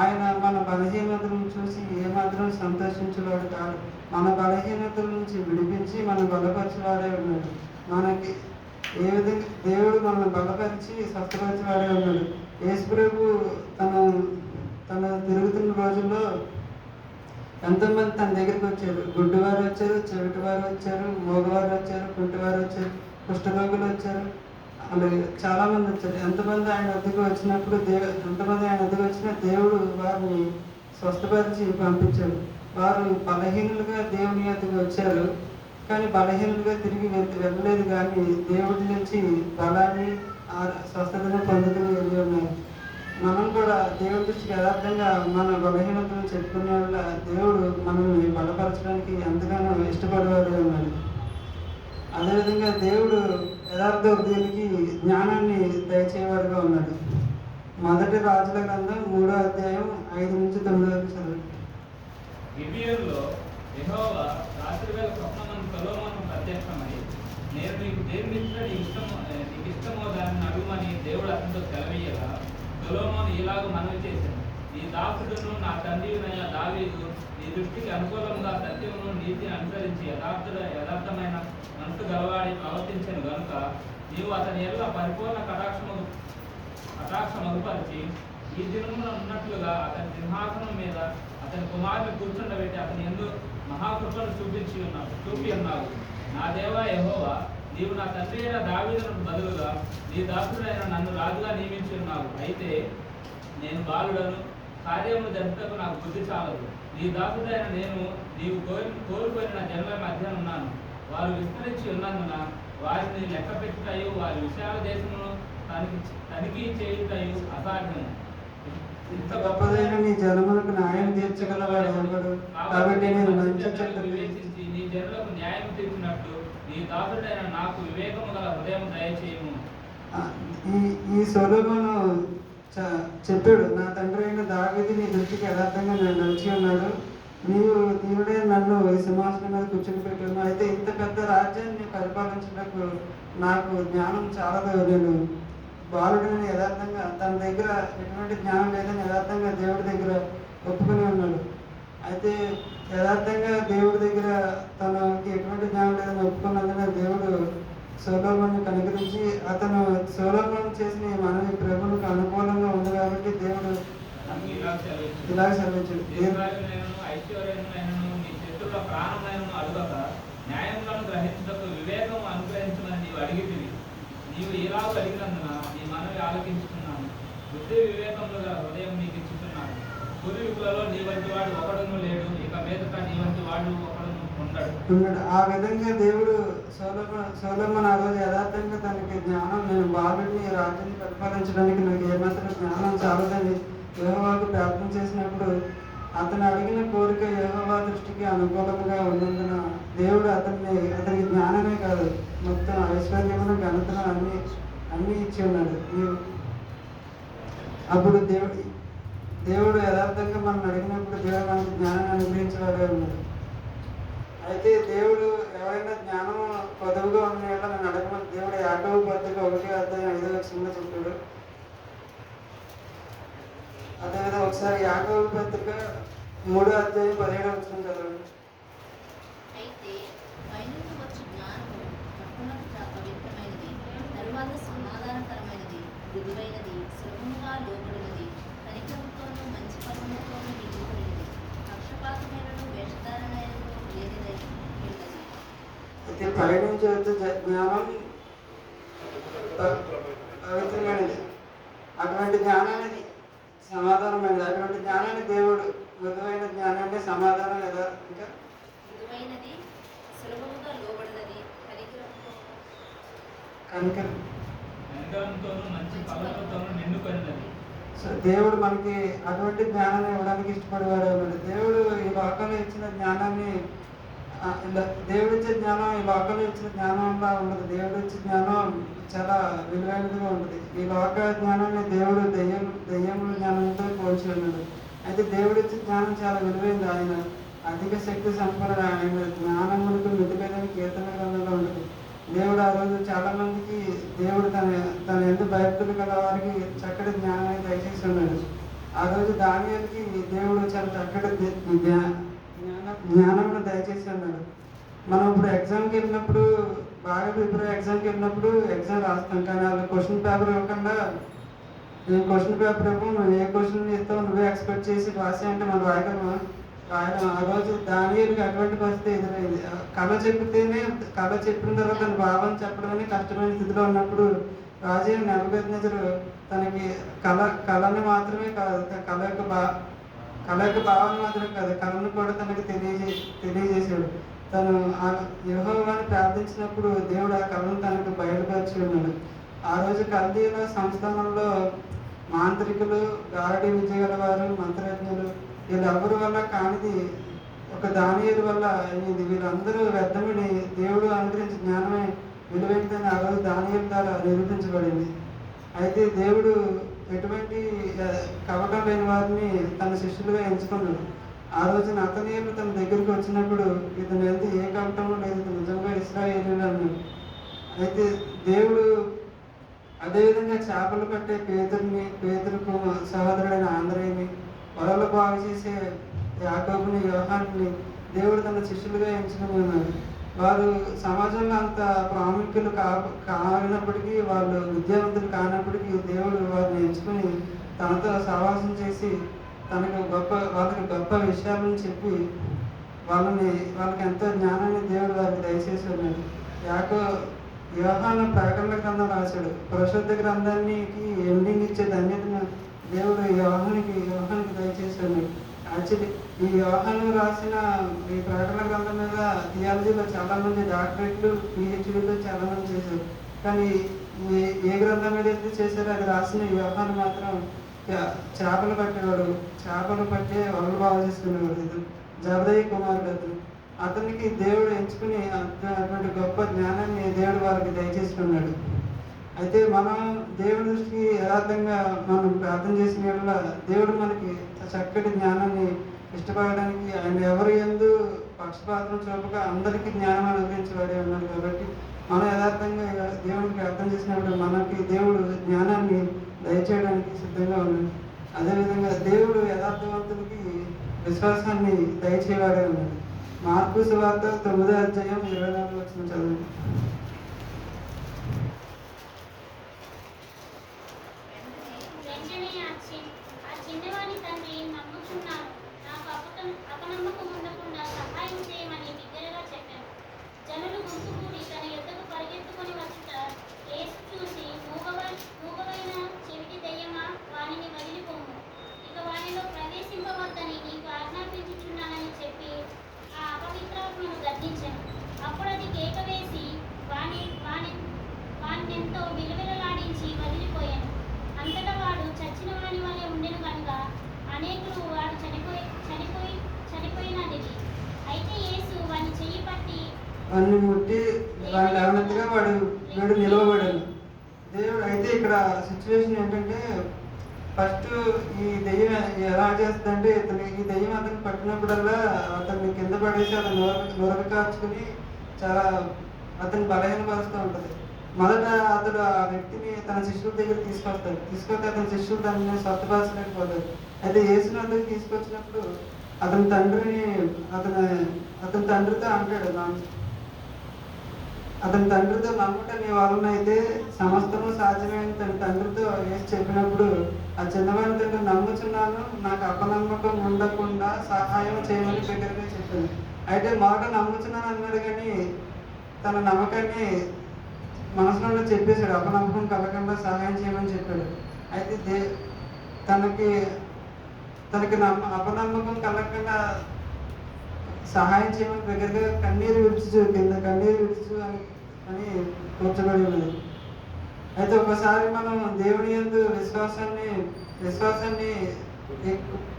ఆయన మన బలహీనతలను చూసి ఏమాత్రం సంతోషించేవాడు కాదు. మన బలహీనతల నుంచి విడిపించి మనం బలపరిచేవాడే ఉన్నాడు. మనకి ఏ విధంగా దేవుడు మనల్ని బలపరిచి స్వస్థపరిచేవాడే ఉన్నాడు. యేసుప్రభు తన తిరుగుతున్న రోజుల్లో ఎంతోమంది తన దగ్గరికి వచ్చారు. గుడ్డివారు వచ్చారు, చెవిటివారు వచ్చారు, మోగవారు వచ్చారు, కుంటివారు వచ్చారు, కుష్ఠరోగులు వచ్చారు, అలాగే చాలామంది వచ్చారు. ఎంతమంది ఆయన వద్దకు వచ్చినప్పుడు ఎంతమంది ఆయన వద్దకు వచ్చినా దేవుడు వారిని స్వస్థపరిచి పంపించాడు. వారు బలహీనులుగా దేవుని వద్దకు వచ్చారు, కానీ బలహీనులుగా తిరిగి వెళ్ళలేదు. కానీ దేవుడి నుంచి బలాన్ని స్వస్థతను పొందుకుని వెళ్ళి ఉన్నారు. మనం కూడా దేవుడి దృష్టికి యథార్థంగా మన బలహీనతను చెప్పుకునే వల్ల దేవుడు మనల్ని బలపరచడానికి ఎంతగానో ఇష్టపడేవాడు ఉన్నాడు. అదేవిధంగా దేవుడు యథార్థ హృదయానికి జ్ఞానాన్ని దయచేవాడుగా ఉన్నాడు. మొదటి రాజుల గ్రంథం 3వ అధ్యాయం 5 నుంచి 9 వరకు చదువు. గిబియోనులో యెహోవా రాత్రివేళ స్వప్నమందు సొలొమోనుకు ప్రత్యక్షమై, నేను నీకు దేని నీకు ఇష్టమో దానిని అడుగుమని దేవుడు అతనితో సెలవీయగా, సొలొమోను ఇలాగ మనవి చేశాను, నీ దాసుడును నా తండ్రినైన దావీదు నీ దృష్టికి అనుకూలంగా సత్యమును నీతిని అనుసరించి యథార్థమైన మనసు గలవాడి ప్రవర్తించను గనుక నీవు అతని ఎల్ల పరిపూర్ణ కటాక్షమగుపరిచి ఈ దినమున ఉన్నట్లుగా అతని సింహాసనం మీద అతని కుమారుని కూర్చుండబెట్టి అతని యందు మహాకృపను చూపి ఉన్నావు. నా దేవా యెహోవా, నీవు నా తండ్రి అయిన దావీదునకు బదులుగా నీ దాసుడైన నన్ను రాజుగా నియమించి ఉన్నావు. అయితే నేను బాలుడను, కార్యములు జరుపుటకు నాకు బుద్ధి చాలదు. నీ దాసుడైన నేను నీవు కోరుకోరిన జనుల మధ్య ఉన్నాను. వారు విస్తరించి ఉన్నందున వారిని లెక్క పెట్టుటయు వారి విశాల దేశమును తనిఖీ చేయుటయు అసాధ్యము. ఇంత గొప్పదైన నీ జనములకు న్యాయం తీర్చగలవాడు ఎవడు? కాబట్టి నేను వివేచించి నీ జనులకు న్యాయం తీర్చినట్లు నీ దాసుడైన నాకు వివేకము గల హృదయం దయచేయము. ఈ సొలొమోను చెప్పాడు, నా తండ్రి అయిన దావీదు నీ దృష్టికి యథార్థంగా నేను నడిచి ఉన్నాడు. నీవు దేవుడే నన్ను ఈ సింహాసనం మీద కూర్చొని ఉన్నావు. అయితే ఇంత పెద్ద రాజ్యాన్ని పరిపాలించడానికి నాకు జ్ఞానం చాలదు. నేను బాలుడిని యథార్థంగా తన దగ్గర ఎటువంటి జ్ఞానం లేదని యథార్థంగా దేవుడి దగ్గర ఒప్పుకొని ఉన్నాడు. అయితే యథార్థంగా దేవుడి దగ్గర తనకి ఎటువంటి జ్ఞానం లేదని ఒప్పుకున్నందున దేవుడు సొలొమోనుని కనుగరించి అతను సొలొమోను చేసిన ఈ మనవి ప్రభువుకు అనుకూలంగా ఉంది కాబట్టి దేవుడు ఇలా సెలవించాడు. న్యాయములను గ్రహించుటకు వివేకము అనుగ్రహించమని నీవు అడిగితివి. నీవు ఇలా అడిగినందున నీ మనవి ఆలోచించుకున్నాను. బుద్ధి వివేకములు గల హృదయం నీకు ఇచ్చుతున్నాను. పూర్వీకులలో నీ వంటి వాడు ఒకడును లేడు, ఇక మీదట నీ వంటి వాడు ఒకడును ఉండడు. ఆ విధంగా దేవుడు సొలొమోను ఆ రోజు యథార్థంగా తనకి జ్ఞానం, నేను బాలుడిని రాజ్యాన్ని పరిపాలించడానికి నాకు ఏమాత్రం జ్ఞానం చాలదని యెహోవాకు ప్రార్థన చేసినప్పుడు అతను అడిగిన కోరిక యెహోవా దృష్టికి అనుకూలంగా ఉన్నందున దేవుడు అతనికి జ్ఞానమే కాదు, మొత్తం ఐశ్వర్యమును ఘనతను అన్నీ ఇచ్చి ఉన్నాడు. అప్పుడు దేవుడు యథార్థంగా మనం అడిగినప్పుడు దేవుడు మనకు జ్ఞానాన్ని అనుగ్రహించేవాడే ఉన్నాడు. అయితే దేవుడు ఎవరైనా జ్ఞానం పొదవుగా ఉన్న నన్ను అడగమని దేవుడు యాకోబు పత్రిక 1:5 చెప్పాడు. అదేవిధంగా ఒకసారి యాకోబు పత్రిక 3:17 చదవండి. అయితే పైనుండి వచ్చు జ్ఞానము తప్పునకు పవిత్రమైనది, తరువాత సమాధానకరమైనది, మృదువైనది, సులభముగా లోబడినది, కనికరంతోనూ మంచి ఫలములతోనూ నిండుకున్నది, పక్షపాతమైనను వేషధారణైనను లేనిదై ఉన్నది. అయితే పైనుంచి వచ్చే జ్ఞానం పవిత్రమైనది, అటువంటి జ్ఞానాన్ని సమాధానమైనది, అటువంటి జ్ఞానాన్ని దేవుడు మృదువైన జ్ఞానాన్ని సమాధానం లేదా ఇంకా మృదువైనది, సులభముగా లోబడినది, కనికరంతోనూ మంచి ఫలములతోనూ నిండుకొనినది. సో దేవుడు మనకి అటువంటి జ్ఞానాన్ని ఇవ్వడానికి ఇష్టపడేవాడు అన్నాడు. దేవుడు ఈ లోకంలో ఇచ్చిన జ్ఞానాన్ని దేవుడు ఇచ్చే జ్ఞానం ఈ లోకంలో ఇచ్చిన జ్ఞానంలా ఉండదు. దేవుడు ఇచ్చే జ్ఞానం చాలా విలువైనదిగా ఉంటుంది. ఈ లోక జ్ఞానాన్ని దేవుడు దెయ్యముల జ్ఞానంతో పోల్చి ఉన్నాడు. అయితే దేవుడిచ్చే జ్ఞానం చాలా విలువైంది. ఆయన అధిక శక్తి సంపన్నుడు, ఆయన జ్ఞానములకు మితిలేదని కీర్తన గ్రంథంలో ఉంటుంది. దేవుడు ఆ రోజు చాలా మందికి దేవుడు తన ఎంత భయభక్తులు గల వారికి చక్కటి జ్ఞానాన్ని దయచేసి ఉన్నాడు. ఆ రోజు దానియేలుకి దేవుడు చాలా చక్కటి జ్ఞానమును దయచేసి ఉన్నాడు. మనం ఇప్పుడు ఎగ్జామ్కి వెళ్ళినప్పుడు బాగా ప్రిపేర్ ఎగ్జామ్కి వెళ్ళినప్పుడు ఎగ్జామ్ రాస్తాం, కానీ వాళ్ళు క్వశ్చన్ పేపర్ ఇవ్వకుండా నేను క్వశ్చన్ పేపర్ ఇవ్వము, నువ్వు ఏ క్వశ్చన్ ఇస్తావు నువ్వే ఎక్స్పెక్ట్ చేసి రాసి అంటే మనం రాయగలమా? రాయడం. ఆ రోజు దానియేలుకి అటువంటి పరిస్థితి ఎదురైంది. కళ చెప్పిన తర్వాత తన భావం చెప్పడమని కష్టమైన స్థితిలో ఉన్నప్పుడు రాజు నెబుకద్నెజరు తనకి కళని మాత్రమే కాదు, కళ యొక్క భావాన్ని మాత్రమే కాదు, కళను కూడా తనకి తెలియజేశాడు. తను యెహోవాని ప్రార్థించినప్పుడు దేవుడు ఆ కళను తనకు బయలుపరిచి ఉన్నాడు. ఆ రోజు కల్దీయుల సంస్థానంలో మాంత్రికులు, గారడి విద్య గలవారు, మంత్రజ్ఞులు వీళ్ళెవరి వల్ల కానిది ఒక దానియేలు వల్ల అయింది. వీళ్ళందరూ వ్యర్థమని దేవుడు అనుగ్రహించిన జ్ఞానమే విలువైనదని ఆ రోజు దానియేలు ద్వారా నిరూపించబడింది. అయితే దేవుడు ఎటువంటి కపటం లేని వారిని తన శిష్యులుగా ఎంచుకున్నాడు. ఆ రోజు నతనీయులు తన దగ్గరికి వచ్చినప్పుడు ఇతను ఎంత ఏ కపటము లేదు, ఇతను నిజంగా ఇశ్రాయేలీయుడు అన్నాడు. అయితే దేవుడు అదేవిధంగా చేపలు పట్టే పేతురుకు సహోదరుడైన ఆంధ్రేయుని, వలలు బాగు చేసే యాకోబుని, యోహానుని దేవుడు తన శిష్యులుగా ఎంచుకుని ఉన్నారు. వారు సమాజంలో అంత ప్రాముఖ్యులు కానప్పటికీ, వాళ్ళు విద్యావంతులు కానప్పటికీ దేవుడు వారిని ఎంచుకొని తనతో సహవాసం చేసి వాళ్ళకి గొప్ప విషయాలను చెప్పి వాళ్ళకి ఎంతో జ్ఞానాన్ని దేవుడు వారికి దయచేసి ఉన్నాడు. యోహాను ప్రకటన గ్రంథం రాశాడు. పరిశుద్ధ గ్రంథానికి ఎండింగ్ ఇచ్చే ధన్యతను దేవుడు యోహానికి దయచేసి ఉన్నాడు. యాక్చువల్లీ ఈ యోహాను రాసిన ఈ ప్రకటన గ్రంథం మీద థియాలజీలో చాలామంది డాక్టరేట్లు, పిహెచ్డీలు చాలామంది చేశారు. కానీ ఏ గ్రంథం మీద అయితే చేశారో అది రాసిన యోహాను మాత్రం చేపలు పట్టేవాడు, చేపలు పట్టే వలలు బాగు చేసుకునేవాడు. జబదయి కుమారుడు అతనికి దేవుడు ఎంచుకుని అటువంటి గొప్ప జ్ఞానాన్ని దేవుడు వారికి దయచేసుకున్నాడు. అయితే మనం దేవుడి దృష్టికి యథార్థంగా మనం ప్రార్థన చేసిన యెడల దేవుడు మనకి చక్కటి జ్ఞానాన్ని ఇష్టపడడానికి ఆయన ఎవరి యందు పక్షపాతం చూపక అందరికీ జ్ఞానం అనుగ్రహించబడి ఉన్నారు. కాబట్టి మనం యథార్థంగా దేవుడికి ప్రార్థన చేసినప్పుడు మనకి దేవుడు జ్ఞానాన్ని దయచేయడానికి సిద్ధంగా ఉన్నాడు. అదేవిధంగా దేవుడు యథార్థవంతులకి విశ్వాసాన్ని దయచేవాడే ఉన్నాడు. మార్కు సువార్త 9వ అధ్యాయం 24 వచనం చదవండి. ఆ చిన్నవాని తండ్రి నమ్ముచున్నాను, నాకు అపనమ్మకం ఉండకుండా సహాయం చేయమని బిగ్గరగా చెప్పాను. జనులు గుంపుకూడి తన యొద్దకు పరిగెత్తుకొని వచ్చుట యేసు చూసి, మూగవైన చెవిటి దెయ్యమా, వానిని వదిలిపోము, ఇక వానిలో ప్రవేశింపవద్దని నీకు ఆజ్ఞాపించుచున్నానని చెప్పి ఆ అపవిత్రాత్మను గద్దించాను. అప్పుడు అది కేక వేసి వాణ్ణెంతో విలువిలలాడించి వదిలిపోయాను. అంతటా వాడు చచ్చిన వాని వలె ఉండెను కనుక అనేకులు వాడు చనిపోయినది. అయితే యేసు వాని చెయ్యి పట్టి వాడిని ముట్టి వాడిని లేవనెత్తగా వాడు నిలవబడాడు. దేవుడు అయితే ఇక్కడ సిచ్యువేషన్ ఏంటంటే, ఫస్ట్ ఈ దెయ్యం ఎలా చేస్తుందంటే, ఈ దెయ్యం అతను పట్టినప్పుడల్లా అతన్ని కింద పడేసి అతను నొరగ కార్చుకుని చాలా అతను బలహీనపరుస్తూ ఉంటుంది. మొదట అతడు ఆ వ్యక్తిని తన శిష్యుల దగ్గర తీసుకొస్తే అతని శిష్యులు దాన్ని స్వస్థపరచలేకపోతారు. అయితే యేసుని అందరికి తీసుకొచ్చినప్పుడు అతని తండ్రితో అంటాడు, అతని తండ్రితో నమ్ముట నీ వలన అయితే సమస్తము సాధ్యమైన తన తండ్రితో యేసు చెప్పినప్పుడు ఆ చిన్నవాడి తండ్రి నమ్ముచున్నాను, నాకు అపనమ్మకం ఉండకుండా సహాయం చేయమని బిగ్గరగా చెప్పింది. అయితే మొదట నమ్ముచున్నాను అన్నాడు, కానీ తన నమ్మకాన్ని మనసులో చెప్పేశాడు, అపనమ్మకం కలగకుండా సహాయం చేయమని చెప్పాడు. అయితే తనకి అపనమ్మకం కలగకుండా సహాయం చేయమని దగ్గరగా కన్నీరు విడుచు అని కూర్చోబడి ఉన్నది. అయితే ఒకసారి మనం దేవుని యందు విశ్వాసాన్ని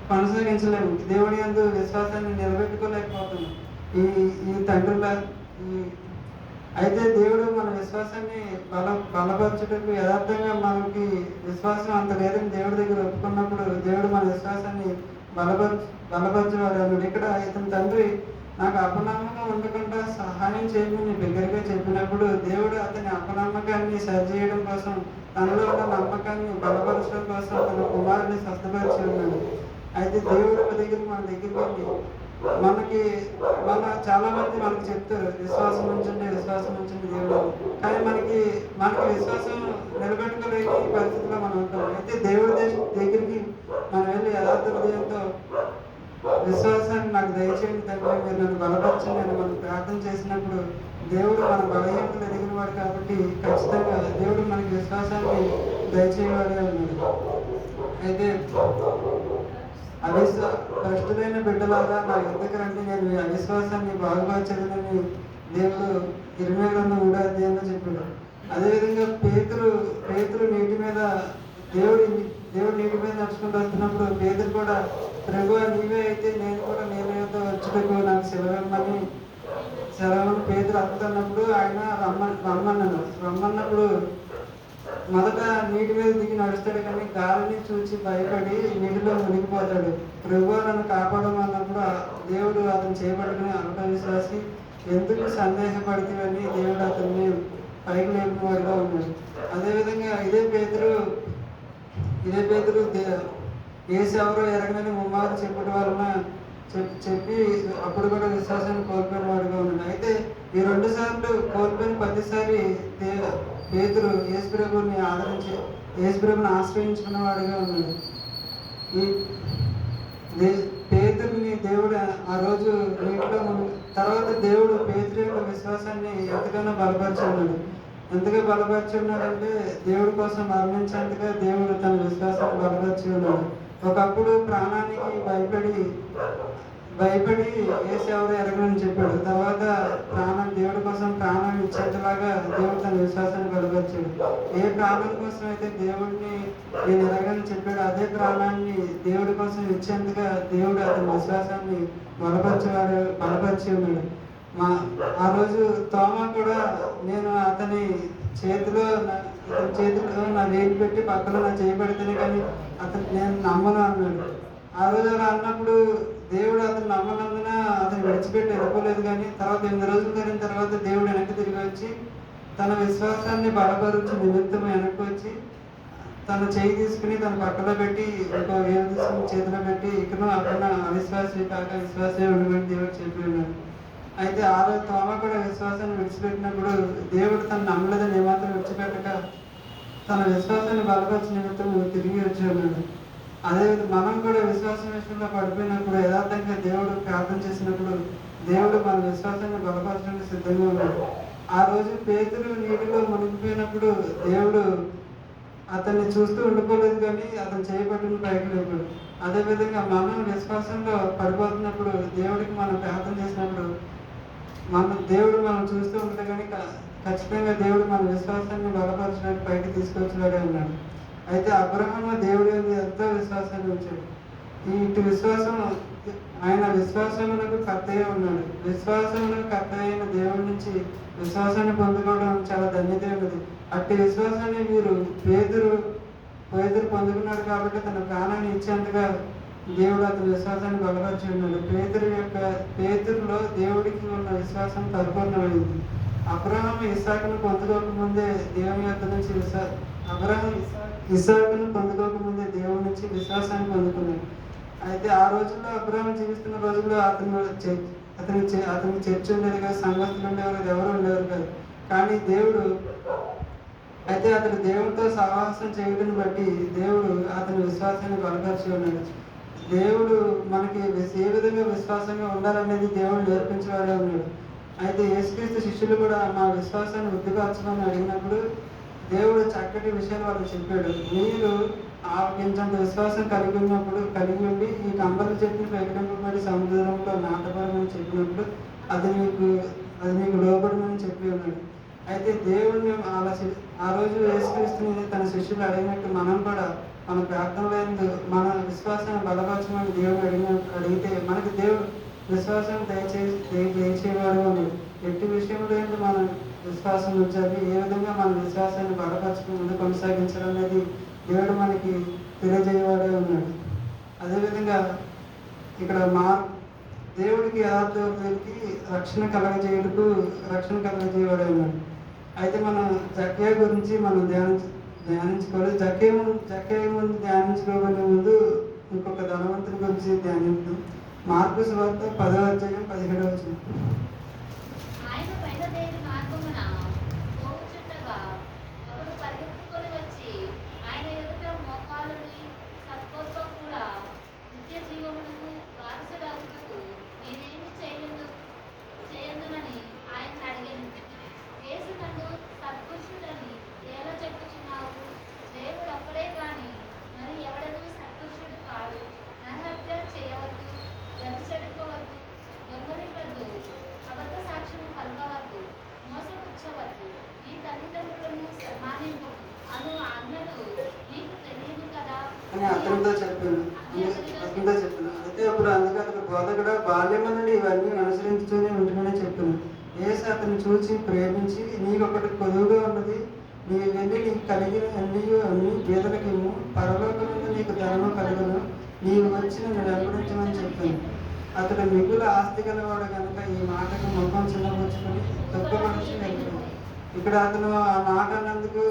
కొనసాగించలేము, దేవుని యందు విశ్వాసాన్ని నిలబెట్టుకోలేకపోతున్నాం ఈ తండ్రుల. అయితే దేవుడు మన విశ్వాసాన్ని బలపరచుటకు యథార్థంగా మనకి విశ్వాసం అంత లేదని దేవుడి దగ్గర ఒప్పుకున్నప్పుడు దేవుడు మన విశ్వాసాన్ని బలపరచువాడు అన్నాడు. ఇక్కడ ఇతని తండ్రి నాకు అపనమ్మకం ఉండకుండా సహాయం చేయమని బిగ్గరగా చెప్పినప్పుడు దేవుడు అతని అపనమ్మకాన్ని సరిచేయడం కోసం, తనలో ఉన్న నమ్మకాన్ని బలపరచడం కోసం తన కుమారుని స్వస్థపరిచి ఉన్నాడు. అయితే దేవుడు మన దగ్గరికి వెళ్ళి చాలా మంది మనకు చెప్తారు విశ్వాసం ఉంచండి దేవుడు, కానీ మనకి విశ్వాసం నిలబెట్టుకోలేని పరిస్థితిలో మనం ఉంటాం. అయితే దేవుడి దగ్గరికి మనం వెళ్ళి యథార్థ హృదయంతో విశ్వాసాన్ని నాకు దయచేయండి తండ్రి, మీరు నన్ను బలపరచండి అని మనం ప్రార్థన చేసినప్పుడు దేవుడు మన బలహీనతలు ఎదిగిన వాడు కాబట్టి ఖచ్చితంగా దేవుడు మనకి విశ్వాసాన్ని దయచేయవాడే ఉన్నాడు. అయితే భ్రష్టులైన బిడ్డలాగా నా యుద్ధకు రండి, నేను మీ అవిశ్వాసాన్ని బాగుపరచలేదని దేవుడు ఇర్మియా గ్రంథం 3వ అధ్యాయంలో చెప్పాడు. అదేవిధంగా పేతురు నీటి మీద దేవుడు నీటి మీద నడుచుకుంటూ వస్తున్నప్పుడు పేతురు కూడా ప్రభువా నీవే అయితే నేను కూడా నీళ్ళ యొద్ద వచ్చుటకు నాకు సెలవని పేతురు అతున్నప్పుడు ఆయన రమ్మన్నప్పుడు మొదట నీటి మీద దిగి నడుస్తాడు, కానీ గాలిని చూసి భయపడి నీటిలో మునిగిపోతాడు. ప్రభువా నన్ను కాపాడమన్నప్పుడు దేవుడు అతను చేపట్టుకుని అల్ప విశ్వాసి ఎందుకు సందేహపడుతుందని దేవుడు అతన్ని పైకి లేపిన వాడిగా ఉన్నాడు. అదేవిధంగా ఇదే పేతురు ఏసు ఎవరో ఎరగనని ముమ్మారు చెప్పడం వలన చెప్పి అప్పుడు కూడా విశ్వాసాన్ని కోల్పోయిన వాడిగా ఉన్నాడు. అయితే ఈ 2 సార్లు కోల్పోయిన ప్రతిసారి పేతురు యేసుప్రభుని ఆశ్రయించుకున్న వాడిగా ఉన్నాడు. ఈ పేతురుని దేవుడు ఆ రోజు నీటిలో తర్వాత దేవుడు పేతురు యొక్క విశ్వాసాన్ని ఎంతగానో బలపరుచున్నాడు. ఎంతగా బలపరిచి ఉన్నాడంటే దేవుడి కోసం మరణించేందుగా దేవుడు తన విశ్వాసాన్ని బలపరిచి ఉన్నాడు. ఒకప్పుడు ప్రాణానికి భయపడి ఏసు ఎవరు ఎరగనని చెప్పాడు. తర్వాత దేవుడి కోసం ప్రాణం ఇచ్చేంతలాగా దేవుడు తన విశ్వాసాన్ని బలపరిచాడు. ఏ ప్రాణం కోసం అయితే దేవుడిని నేను ఎరగని చెప్పాడు, అదే ప్రాణాన్ని దేవుడి కోసం ఇచ్చేందుగా దేవుడు అతని విశ్వాసాన్ని బలపరిచి ఉన్నాడు. ఆ రోజు తోమా కూడా నేను అతని చేతిలో నా వేలు పెట్టి పక్కన నా చేయబడితేనే కానీ నేను నమ్మను అన్నాడు. ఆ రోజు అలా అన్నప్పుడు దేవుడు అతను నమ్మనందున అతను విడిచిపెట్టి వెళ్ళిపోలేదు. కానీ తర్వాత 8 రోజులు జరిగిన తర్వాత దేవుడు వెనక్కి తిరిగి వచ్చి తన విశ్వాసాన్ని బలపరుచు నిమిత్తం వెనక్కి వచ్చి తన చేయి తీసుకుని తన పక్కలో పెట్టి ఇంకో వేలు తీసుకుని చేతిలో పెట్టి ఇక్కడ అక్కడ అవిశ్వాసి కాక విశ్వాసే ఉండమని దేవుడు చెప్పి ఉన్నాడు. అయితే ఆ రోజు తోమా కూడా విశ్వాసాన్ని విడిచిపెట్టినప్పుడు దేవుడు తను నమ్మలేదని ఏమాత్రం విడిచిపెట్టక తన విశ్వాసాన్ని బలపరిచిన నిమిత్తం తిరిగి వచ్చి ఉన్నాడు. అదేవిధంగా మనం కూడా విశ్వాసం విషయంలో పడిపోయినప్పుడు యథార్థంగా దేవుడు ప్రార్థన చేసినప్పుడు దేవుడు మన విశ్వాసాన్ని బలపరచడానికి సిద్ధంగా ఉన్నాడు. ఆ రోజు పేతురు నీటిలో మునిగిపోయినప్పుడు దేవుడు అతన్ని చూస్తూ ఉండిపోలేదు, కానీ అతను చేయబట్టుకుని పైకి లేపాడు. అదేవిధంగా మనం విశ్వాసంలో పడిపోతున్నప్పుడు దేవుడికి మనం ప్రార్థన చేసినప్పుడు దేవుడు మనం చూస్తూ ఉంటే కానీ ఖచ్చితంగా దేవుడు మన విశ్వాసాన్ని బలపరచడానికి పైకి తీసుకొచ్చినాడే ఉన్నాడు. అయితే అబ్రహాము దేవుడు ఎంతో విశ్వాసాన్ని ఉంచాడు. ఇటు విశ్వాసం ఆయన విశ్వాసమునకు కర్తయ్య ఉన్నాడు. విశ్వాసమునకు కర్తయ్య అయిన దేవుడి నుంచి విశ్వాసాన్ని పొందుకోవడం చాలా ధన్యత ఉన్నది. అట్టి విశ్వాసాన్ని పేతురు పొందుకున్నాడు కాబట్టి తన ప్రాణాన్ని ఇచ్చేందుగా దేవుడు అతని విశ్వాసాన్ని బలపరిచి ఉన్నాడు. పేతురులో దేవుడికి ఉన్న విశ్వాసం పరిపూర్ణమైంది. అబ్రహాము ఇస్సాకును పొందుకోకముందే దేవుని యొద్ద నుంచి ఇస్సాకును పొందుకోకముందే దేవుడి నుంచి విశ్వాసాన్ని పొందుకున్నాడు. అయితే ఆ రోజుల్లో అబ్రహాము జీవిస్తున్న రోజుల్లో అతనికి చర్చ ఉండేది కాదు, సంఘస్థులు ఉండేవారు, ఎవరు ఉండేవారు కాదు. కానీ అతను దేవుడితో సహవాసం చేయడం బట్టి దేవుడు అతని విశ్వాసాన్ని బలపరిచి ఉన్నాడు. దేవుడు మనకి ఏ విధంగా విశ్వాసంగా ఉండాలనేది దేవుడు నేర్పించేవాడే ఉన్నాడు. అయితే యేసుక్రీస్తు శిష్యులు కూడా మా విశ్వాసాన్ని వృద్ధిపరచమని అడిగినప్పుడు దేవుడు చక్కటి విషయాలు వాళ్ళకి చెప్పాడు. మీరు ఇంత విశ్వాసం కలిగి ఉండి ఈ కంబల చెట్టుని ప్రకటింపబడి సముద్రంలో నాటపడమని చెప్పినప్పుడు అది మీకు లోబడమని చెప్పి ఉన్నాడు. అయితే దేవుడిని ఆ రోజు యేసుక్రీస్తుని తన శిష్యులు అడిగినట్టు మనం కూడా మన ప్రార్థనలో మన విశ్వాసాన్ని బలపరచమని దేవుడు అడిగితే మనకి దేవుడు విశ్వాసం దయచేవాడు అని ఎట్టి విషయంలో మన విశ్వాసం ఉంచాలి, ఏ విధంగా మన విశ్వాసాన్ని బలపరచుకుని ముందు కొనసాగించాలనేది దేవుడు మనకి తెలియజేయవాడే ఉన్నాడు. అదేవిధంగా ఇక్కడ దేవుడికి యథార్థకి రక్షణ కలగజేయవాడు ఉన్నాడు. అయితే మనం జక్కయ్య గురించి మనం ధ్యానించుకోవాలి. జక్కయ్య ముందు ధ్యానించుకోబోయే ముందు ఇంకొక ధనవంతుడి గురించి ధ్యానిద్దాం. మార్కు సువార్త 10వ అధ్యాయం 17వ వచనం. ఆయన బయలుదేరి మార్గమున పోవుచుండగా ఒకడు పరిగెత్తుకొని వచ్చి ఆయన ఎదుట మోకాలుని సత్కోతో కూడా నిత్య జీవమునకు వారసుడాగుటకు నేనేమి చేయందునని ఆయన అడిగాను. యేసు నన్ను సత్పురుషుడని ఎలా చెప్పుచున్నావు? దేవుడు ఒక్కడే కాని మరి ఎవడనూ సత్పురుషుడు కాడు. నరహత్య చేయవద్దు, వ్యభిచరింపవద్దు, దొంగలింపవద్దు, అబద్ధ సాక్ష్యం పలకవద్దు, మోసపుచ్చవద్దు, నీ తల్లిదండ్రులను సన్మానింపు అను ఆజ్ఞలు నీకు తెలియదు కదా అని అతనితో చెప్పాను. అయితే అప్పుడు అందుకే అతను బోధకుడు బాల్యము నుండి ఇవన్నీ అనుసరించుతూనే ఉంటున్నానని చెప్పాను. యేసు అతన్ని చూసి ప్రేమించి, నీకొకటి కొదువుగా ఉన్నది, నీ వెళ్ళి నీకు కలిగిన అన్ని బీదలకు ఇమ్ము, పరలోకముందు నీకు ధనము కలుగును, నీవు వచ్చి నన్ను వెంబడించమని చెప్పాను. అతడు మిగుల ఆస్తి గలవాడు కనుక ఈ మాటకు ముఖం చిన్నపుచ్చుకొని దుఃఖపడిచి వెళ్ళిపోయాడు. ఇక్కడ అతను ఆ మాట అన్నందుకు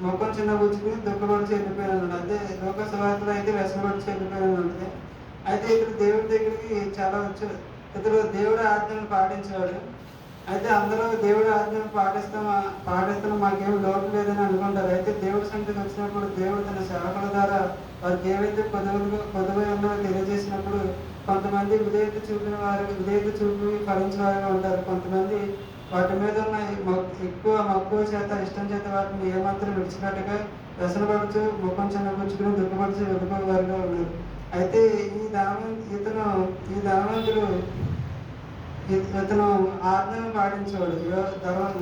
ముఖం చిన్నపుచ్చుకుని దుఃఖపడిచి వెళ్ళిపోయాను. అదే లోక సువార్తలో అయితే వ్యసనపడిచి వెళ్ళిపోయాను అంటే. అయితే ఇతడు దేవుడి దగ్గరికి చాలా వచ్చాడు. ఇతడు దేవుడి ఆజ్ఞను పాటించేవాడు. అయితే అందరూ దేవుడి ఆజ్ఞను పాటిస్తున్నా మాకేం లోటు లేదని అనుకుంటారు. అయితే దేవుడి సంగతికి వచ్చినప్పుడు దేవుడు తన సేవకుల ద్వారా వారికి ఏవైతే పొదువై ఉన్నారో తెలియజేసినప్పుడు కొంతమంది విధేయత చూపి ఫలించిన వారిగా ఉంటారు. కొంతమంది వాటి మీద ఉన్న ఎక్కువ మక్కువ చేత ఇష్టం చేత వాటిని ఏమాత్రం విడిచిపెట్టగా వ్యసనపడుచు ముఖం చిన్నపుచ్చుకుని దుఃఖపడుచు వెళ్ళిపోయే వారిగా ఉన్నారు. అయితే ఈ ధనవంతుడు ఇతను ఆజ్ఞను పాటించేవాడు.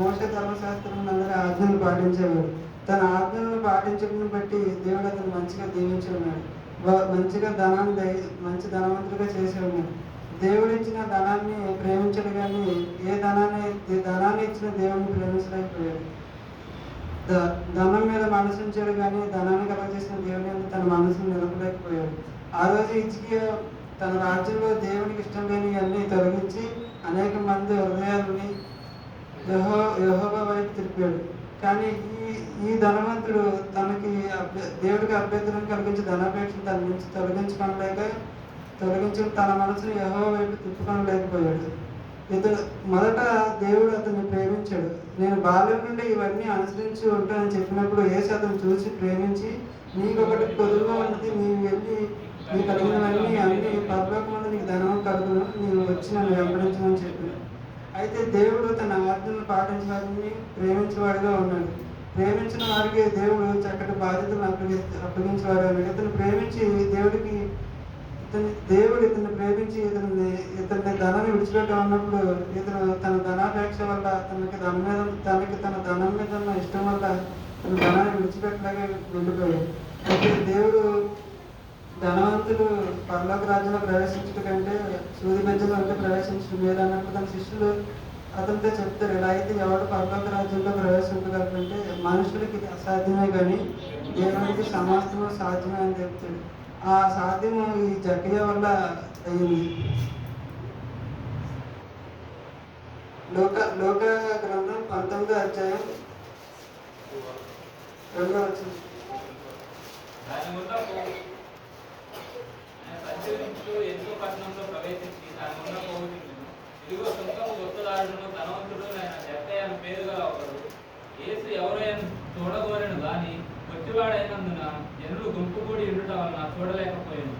మోషే ధర్మశాస్త్రం అందరూ ఆజ్ఞను పాటించేవాడు. తన ఆజ్ఞలను పాటించడం బట్టి దేవుడు అతను మంచిగా దీవించి ఉన్నాడు. మంచి ధనవంతుడిగా చేసి ఉన్నాడు. దేవుడు ఇచ్చిన ధనాన్ని ప్రేమించడు కానీ ధనాన్ని ఇచ్చిన దేవుడిని ప్రేమించలేకపోయాడు. ధనం మీద మనసు ఉంచాడు కానీ ధనాన్ని కలగజేసిన దేవుని తన మనసును నిలపలేకపోయాడు. ఆ రోజు హిజ్కియా తన రాజ్యంలో దేవునికి ఇష్టం లేని అన్ని తొలగించి అనేక మంది హృదయాలని యెహోవా వైపు తిప్పాడు. కానీ ఈ ధనవంతుడు దేవుడికి అభ్యంతరం కలిగించి ధనాపేక్షను తన నుంచి తొలగించి తన మనసును యెహోవా వైపు తిప్పుకొనలేకపోయాడు. ఇతను మొదట దేవుడు అతన్ని ప్రేమించాడు. నేను బాల్యం నుండి ఇవన్నీ అనుసరించి ఉంటానని చెప్పినప్పుడు యేసు అతను చూసి ప్రేమించి, నీకొకటి పొదువుగా ఉన్నది, నీవు వెళ్ళి నీ కలిగినవన్నీ అన్ని పరలోకమందు నీకు ధనం కలుగును, నీవు వచ్చి నన్ను వెంబడించమని చెప్పాడు. అయితే దేవుడు తన ఆజ్ఞలను పాటించిన వారిని ప్రేమించేవాడిగా ఉన్నాడు. ప్రేమించిన వారికి దేవుడు చక్కటి బాధ్యతలను అప్పగించేవాడు అన్నాడు. ఇతను ప్రేమించి ఇతన్ని ప్రేమించి ఇతన్ని ధనాన్ని విడిచిపెట్టమన్నప్పుడు ఇతను తన ధనాపేక్ష వల్ల తన ధనం మీద ఉన్న ఇష్టం వల్ల తన ధనాన్ని విడిచిపెట్టలాగా వెళ్ళిపోయాడు. అయితే దేవుడు ధనవంతుడు పరలోక రాజ్యంలో ప్రవేశించడం కంటే సూది బెజ్జలు అంటే ప్రవేశించడం లేదు అన్నప్పుడు తన శిష్యులు అతనితో చెప్తారు, ఇలా అయితే ఎవడు పరలోక రాజ్యంలో ప్రవేశించగలరంటే మనుషులకి ఇది అసాధ్యమే కానీ దేవునికి సమస్తము సాధ్యమే అని చెప్తాడు. ఆ సాధ్యము ఈ జక్కయ్య వల్ల అయింది. లోక గ్రంథం 19వ అధ్యాయం 2వ వచనం. ఎంతో పట్టణంలో ప్రవేశించి దాని గుండా పోగొట్టును. ఇదిగో సుంకపు గుర్తుదారుడును ధనవంతుడు ఆయన జక్కయ్య అని పేరు గల ఒకడు యేసు ఎవరైనా చూడగోరెను గాని కొట్టివాడైనందున జనులు గుంపు కూడి ఉండుట వలన చూడలేకపోయాను.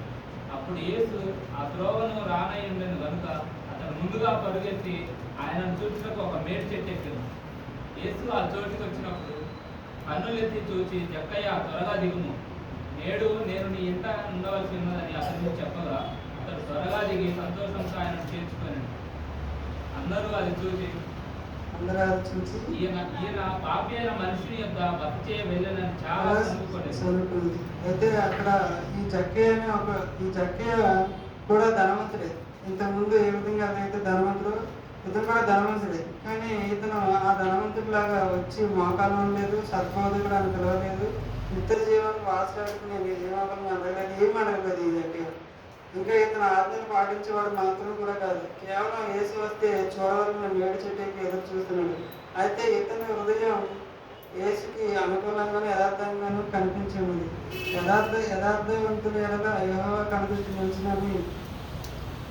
అప్పుడు యేసు ఆ త్రోవను రానయ్యుండెను గనుక అతను ముందుగా పరుగెత్తి ఆయనను చూసినకు ఒక మేడి చెట్టు ఎక్కాను. యేసు ఆ చోటుకి వచ్చినప్పుడు కన్నులెత్తి చూచి, జక్కయ్య త్వరగా దిగుము, నేడు నేను నీ ఇంట ఉండవలసి ఉన్నదని అతనికి చెప్పగా అతడు త్వరగా దిగి సంతోషంతో ఆయనను చేర్చుకున్నాడు. అందరూ అది చూసి ఈయన పాపి అయిన మనిషిని యొక్క బస చేయ వెళ్ళనని చాలా చదువుకోలేదు. అయితే అక్కడ ఈ జక్కయ్య కూడా ధనవంతుడే. ఇంతకుముందు ఏ విధంగా అదైతే ధనవంతుడు, ఇతను కూడా ధనవంతుడే. కానీ ఇతను ఆ ధనవంతుడిలాగా వచ్చి మోకాలం లేదు, సద్బోధకుడు అని పిలవలేదు, నిత్య జీవనం వాసానికి నేను ఏమవ్వాలని అడగలేదు, ఏం అడగలేదు. ఈ జక్కయ్య ఇంకా ఇతను ఆజ్ఞలు పాటించేవాడు మాత్రం కూడా కాదు, కేవలం యేసు వస్తే చూడవలసిన మేడి చెట్టుకి ఎదురు చూస్తున్నాడు. అయితే ఇతని హృదయం యేసుకి అనుకూలంగాను యథార్థంగాను కనిపించింది. యథార్థవంతులు ఎలాగా యెహోవా కనుదృష్టి ఉంచునని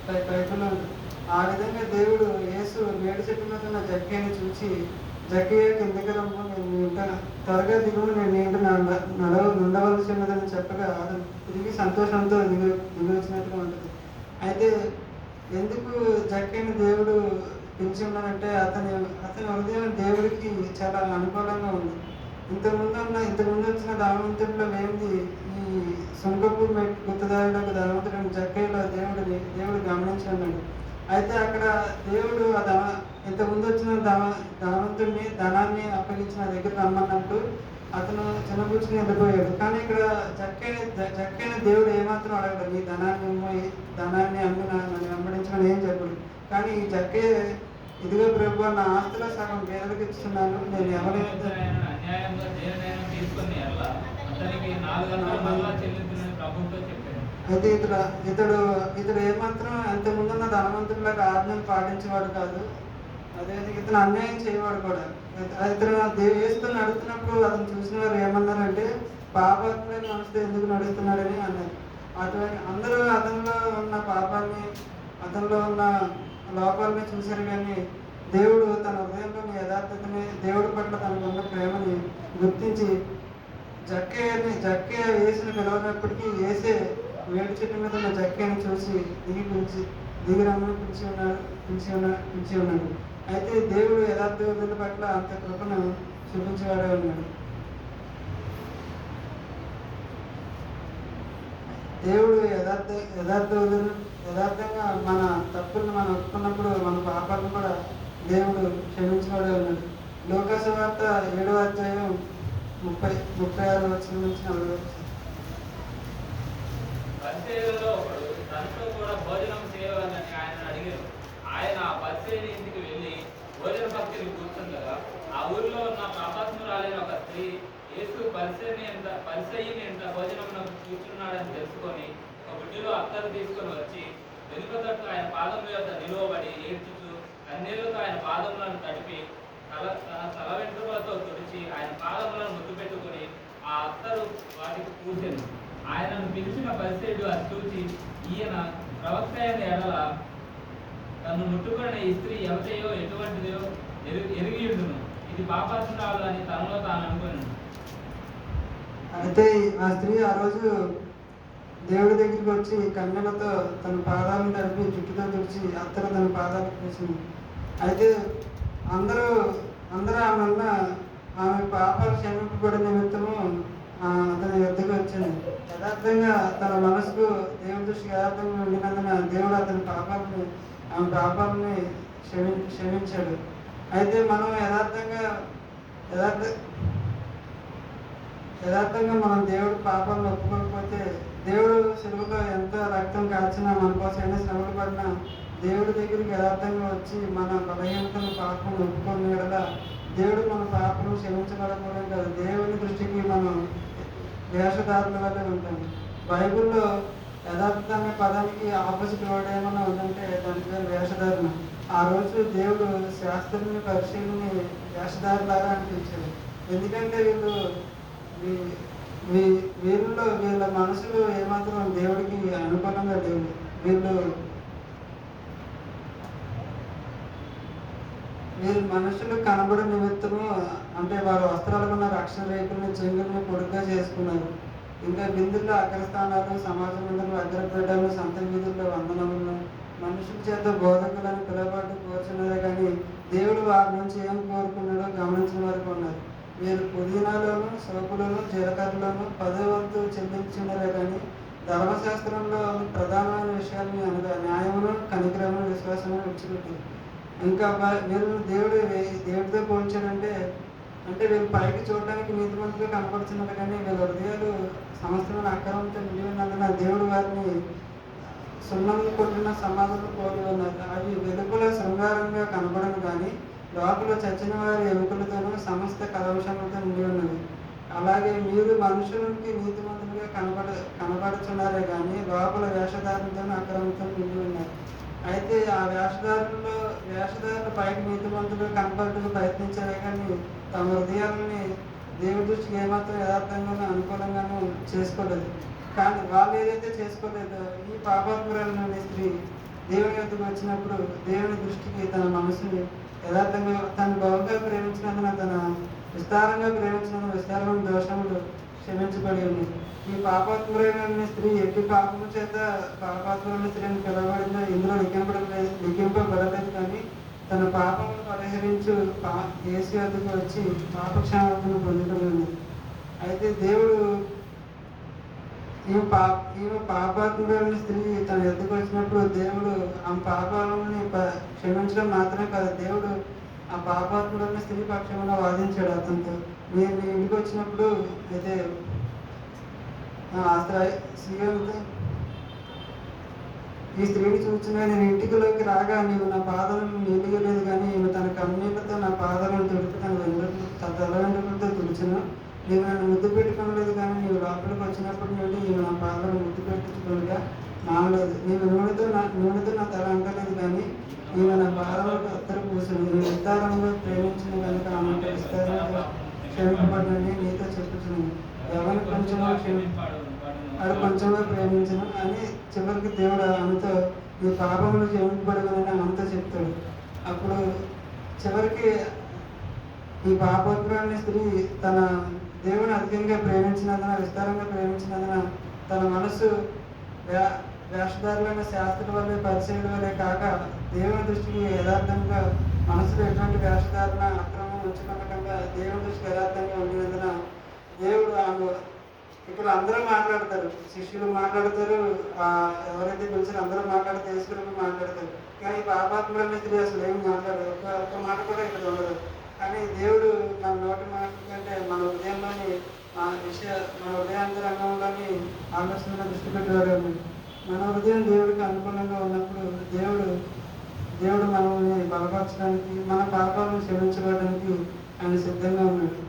బైబిల్లో ఉంది. ఆ విధంగా దేవుడు యేసు మేడి చెట్టు మీద ఉన్న జక్కయ్యను చూసి, జక్కయ్య కిందకి రమ్ము, నేను ఇంట త్వరగా దిగువు, నేను ఇంట ఉండవలసి ఉన్నదని చెప్పగా అతను తిరిగి సంతోషంతో దిగి వచ్చినట్టుగా ఉంటుంది. అయితే ఎందుకు జక్కయ్యను దేవుడు పిలిచి ఉన్నాడంటే అతని హృదయం దేవుడికి చాలా అనుకూలంగా ఉంది. ఇంతకుముందు వచ్చిన ధనవంతుడిలో లేనిది ఈ సుంకపు గుర్తుదారులకు ధనవంతుడిని జక్కయ్యలో దేవుడు గమనించి ఉన్నాడు. అయితే అక్కడ దేవుడు ఇంతకుముందు వచ్చిన ధనవంతుడిని ధనాన్ని అప్పగించి నా దగ్గర రమ్మన్నప్పుడు అతను చిన్నపుచ్చుని వెళ్ళిపోయాడు. కానీ ఇక్కడ జక్కైన దేవుడు ఏమాత్రం అడగడు, నీ ధనాన్ని అమ్మి నన్ను వెంబడించమని ఏం చెప్పడు. కానీ ఈ జక్కయ్య, ఇదిగో ప్రభు, నా ఆస్తిలో సగం పేదలకు ఇస్తున్నాను, నేను ఎవరైనా అన్యాయంగా దేనినైనా తీసుకొని అతనికి 400 మరలా చెల్లించునని ప్రభువుతో చెప్పాడు. అయితే ఇతడు ఏమాత్రం అంత ముందున్న ధనవంతుడిలాగా ఆజ్ఞలు పాటించేవాడు కాదు. అదేవిధంగా ఇతను అన్యాయం చేయవాడు కూడా. ఇతను యేసుతో నడుస్తున్నప్పుడు అతను చూసిన వారు ఏమన్నారంటే, పాపాత్మైన మనసుతో ఎందుకు నడుస్తున్నాడని అన్నారు. అటువంటి అందరూ అతనిలో ఉన్న పాపాన్ని, అతనిలో ఉన్న లోపాలని చూశారు. కానీ దేవుడు తన హృదయంలోని యథార్థతని, దేవుడి పట్ల తనకున్న ప్రేమని గుర్తించి జక్కయ్య యేసుని పిలవనప్పటికీ యేసే వేడి చెట్టు మీద ఉన్న జక్కయ్యను చూసి దిగి రమ్మని పిలిచి ఉన్నాడు. అయితే దేవుడు యథార్థుల పట్ల అంత కృపను చూపించేవాడే ఉన్నాడు. దేవుడు యథార్థంగా మన తప్పులను మనం ఒప్పుకున్నప్పుడు మన పాపాలను కూడా దేవుడు క్షమించేవాడే ఉన్నాడు. లోకాసు వార్త 7వ అధ్యాయం 36 వచ్చిన నుంచి 40 వచ్చి. పరిసయ్యులలో ఒకడు తనతో కూడా భోజనం చేయవాలని ఆయన అడిగారు. ఆయన ఆ పరిసయ్యుని ఇంటికి వెళ్ళి భోజన పంక్తిని కూర్చుండగా ఆ ఊరిలో ఉన్న పాపాత్మురాలైన ఒక స్త్రీ యేసు పరిసయ్యుని ఇంట భోజనం కూర్చున్నాడని తెలుసుకొని ఒక బుడ్డిలో అత్తరు తీసుకొని వచ్చి వెనుక తట్టు ఆయన పాదం మీద నిలువబడి ఏడ్చుతూ కన్నీళ్లతో ఆయన పాదములను తడిపి తల వెంట్రుకలతో తుడిచి ఆయన పాదములను ముద్దు పెట్టుకుని ఆ అత్తరు వాటికి పూసెను. ఆయనను పిలిచిన పరిసయ్యుడు అది చూసి, ఈయన ప్రవక్త అయిన ఎడల తను ముట్టుకున్న ఈ స్త్రీ ఎవరియో ఎటువంటిదో ఎరిగియుండును, ఇది పాపాత్మురాలు అని తనలో తాను అనుకున్నాను. అయితే ఆ స్త్రీ ఆ రోజు దేవుడి దగ్గరికి వచ్చి కన్నెలతో తన పాదాలను తడిపి జుట్టుతో తుడిచి అత్తరు తన పాదాలకు పూసింది. అయితే అందరూ ఆమె పాపాలు క్షమింపబడిన నిమిత్తము అతని యొద్దకు వచ్చింది. యథార్థంగా తన మనసుకు దేవుడి దృష్టికి యథార్థంగా ఉండినందున దేవుడు ఆమె పాపాలని క్షమించాడు. అయితే మనం యథార్థంగా మనం దేవుడి పాపాలను ఒప్పుకోకపోతే, దేవుడు శిలువలో ఎంత రక్తం కాల్చినా, మన కోసం ఎన్ని శ్రమలు పడినా దేవుడి దగ్గరికి యథార్థంగా వచ్చి మన బలహీనతను పాపం ఒప్పుకొని ఎడల దేవుడు మన పాపను క్షమించబడకూడదు కాదు, దేవుని దృష్టికి మనం వేషధారుల వల్లే ఉంటాం. బైబిల్లో యథార్థత అనే పదానికి ఆపోజిట్ వర్డ్ ఏమన్నా ఉందంటే దాని పేరు వేషధారణ. ఆ రోజు దేవుడు శాస్త్రుని పరిశీలిని వేషధారులాగా అనిపించాడు. ఎందుకంటే వీళ్ళ మనసులు ఏమాత్రం దేవుడికి అనుకూలంగా లేవు. వీళ్ళు మనుషులు కనబడి నిమిత్తము అంటే వారి వస్త్రాలకు ఉన్న రక్షణ రేకుల్ని, చెంగుల్ని పొడుగ్గా చేసుకున్నారు. ఇంకా బిందుల్లో అగ్రస్థానాలు, సమాజ మందులు, అగ్రపీఠాలు, సంత వీధుల్లో వందనములు, మనుషుల చేత బోధకులను పిలవబడి కోరుచున్నారే కానీ దేవుడు వారి నుంచి ఏం కోరుకున్నాడో గమనించిన వరకు ఉన్నారు. వీరు పుదీనాలోను, సోపులను, జీలకర్రలోను 10వ వంతు చెల్లించున్నారే కానీ ధర్మశాస్త్రంలో ప్రధానమైన విషయాన్ని అనగా న్యాయమును, కనికరమును, విశ్వాసము విడిచిపెట్టి ఇంకా వీళ్ళు దేవుడితో పోల్చాడంటే వీళ్ళు పైకి చూడడానికి నీతిమంతులుగా కనపడుతున్నారు కానీ వీళ్ళ హృదయాలు సమస్తమైన అక్రమంతో నిండి ఉన్నందున దేవుడు వారిని సున్నం కొట్టిన సమాధులు పోలి ఉన్నారు. అవి వెలుపల శృంగారంగా కనపడను కానీ లోపల చచ్చిన వారి ఎముకలతోనూ సమస్త కలవశములతో నిండి ఉన్నవి. అలాగే మీరు మనుషులకి నీతిమంతులుగా కనబడుతున్నారే కానీ లోపల వేషధారంతో అక్రమంతో నిండి ఉన్నారు. అయితే ఆ వేషధారులు బయట నీతిమంతులు కనబడటకు ప్రయత్నించారే కానీ తమ హృదయాలని దేవుడి దృష్టికి ఏమాత్రం యథార్థంగానూ అనుకూలంగానూ చేసుకోలేదు. కానీ వాళ్ళు ఏదైతే చేసుకోలేదో ఈ పాపాత్మురాలైన స్త్రీ దేవుని యొద్దకు వచ్చినప్పుడు దేవుని దృష్టికి తన మనసుని యథార్థంగా తను బహుగా ప్రేమించినందున తన విస్తారంగా ప్రేమించినందున విస్తారమైన దోషములు క్షమించబడి ఉంది. ఈ పాపాత్మురైన స్త్రీ ఎట్టి పాపము చేత పాపాత్మురైన స్త్రీని పిలవబడిందో ఇందులో లిఖింపబడలేదు. కానీ తన పాపమును పరిహరించు యేసు యొద్దకు వచ్చి పాపక్షమాపణ పొందుతుంది. అయితే దేవుడు ఈమె పాపాత్మురైన స్త్రీ తన యొద్దకు వచ్చినప్పుడు దేవుడు ఆ పాపాలని క్షమించడం మాత్రమే కాదు, దేవుడు ఆ పాపాత్ముడైన స్త్రీ పక్షంలో వాదించాడు అతనితో. నేను నీ ఇంటికి వచ్చినప్పుడు అయితే ఈ స్త్రీని చూస్తున్నా నేను ఇంటికిలోకి రాగా నీవు నా పాదాలను నీలియలేదు, కానీ ఈమె తన కన్నీళ్లతో నా పాదాలను తుడుపు తన తల వెంట్రుకలతో తుడిచును. నీవు నన్ను ముద్దు పెట్టుకోలేదు, కానీ నీవు లోపలికి వచ్చినప్పటి నుండి ఈమె నా పాదాలను ముద్దు పెట్టుకోగా మానలేదు. నీవు నూనెతో నా తల అంటలేదు, కానీ ఈమె నా పాదాలకు అత్తరు పూసును. నేను విస్తారంగా ప్రేమించిన కనుక ఆమె విస్తారంగా క్షమింపబడినని నీతో చెప్పుచున్నాను. ఎవరిని కొంచెంగా వాడు కొంచెంగా ప్రేమించను అని చివరికి దేవుడు ఆమెతో ఈ పాపములు క్షమింపబడమని ఆమెతో చెప్తాడు. అప్పుడు చివరికి ఈ పాపోత్పరాన్ని స్త్రీ తన దేవుని అధికంగా ప్రేమించినందున విస్తారంగా ప్రేమించినందున తన మనసు వేషధారులైన శాస్త్రుల వల్లే పరిచయం వల్లే కాక దేవుని దృష్టికి యథార్థంగా మనసులో ఎటువంటి వేషధారణ అక్రమం ఉంచుకోకుండా దేవుని దృష్టికి యథార్థంగా ఉండినందున దేవుడు ఆమె ఇక్కడ అందరూ మాట్లాడతారు, శిష్యులు మాట్లాడతారు, ఎవరైతే పిలిచారో అందరూ మాట్లాడతారు, యేసుప్రభు మాట్లాడతారు. కానీ పాపాత్ములైన స్త్రీ అసలు ఏమి మాట్లాడదు, ఒక్క మాట కూడా ఇక్కడ ఉండదు. కానీ దేవుడు మన నోటి మాట కంటే మన హృదయంలోని మన హృదయాంతరంగంలోని ఆలోచనలో దృష్టి పెట్టేవారు. మన హృదయం దేవుడికి అనుకూలంగా ఉన్నప్పుడు దేవుడు మనల్ని బలపరచడానికి, మన పాపాలను క్షమించడానికి ఆయన సిద్ధంగా ఉన్నాడు.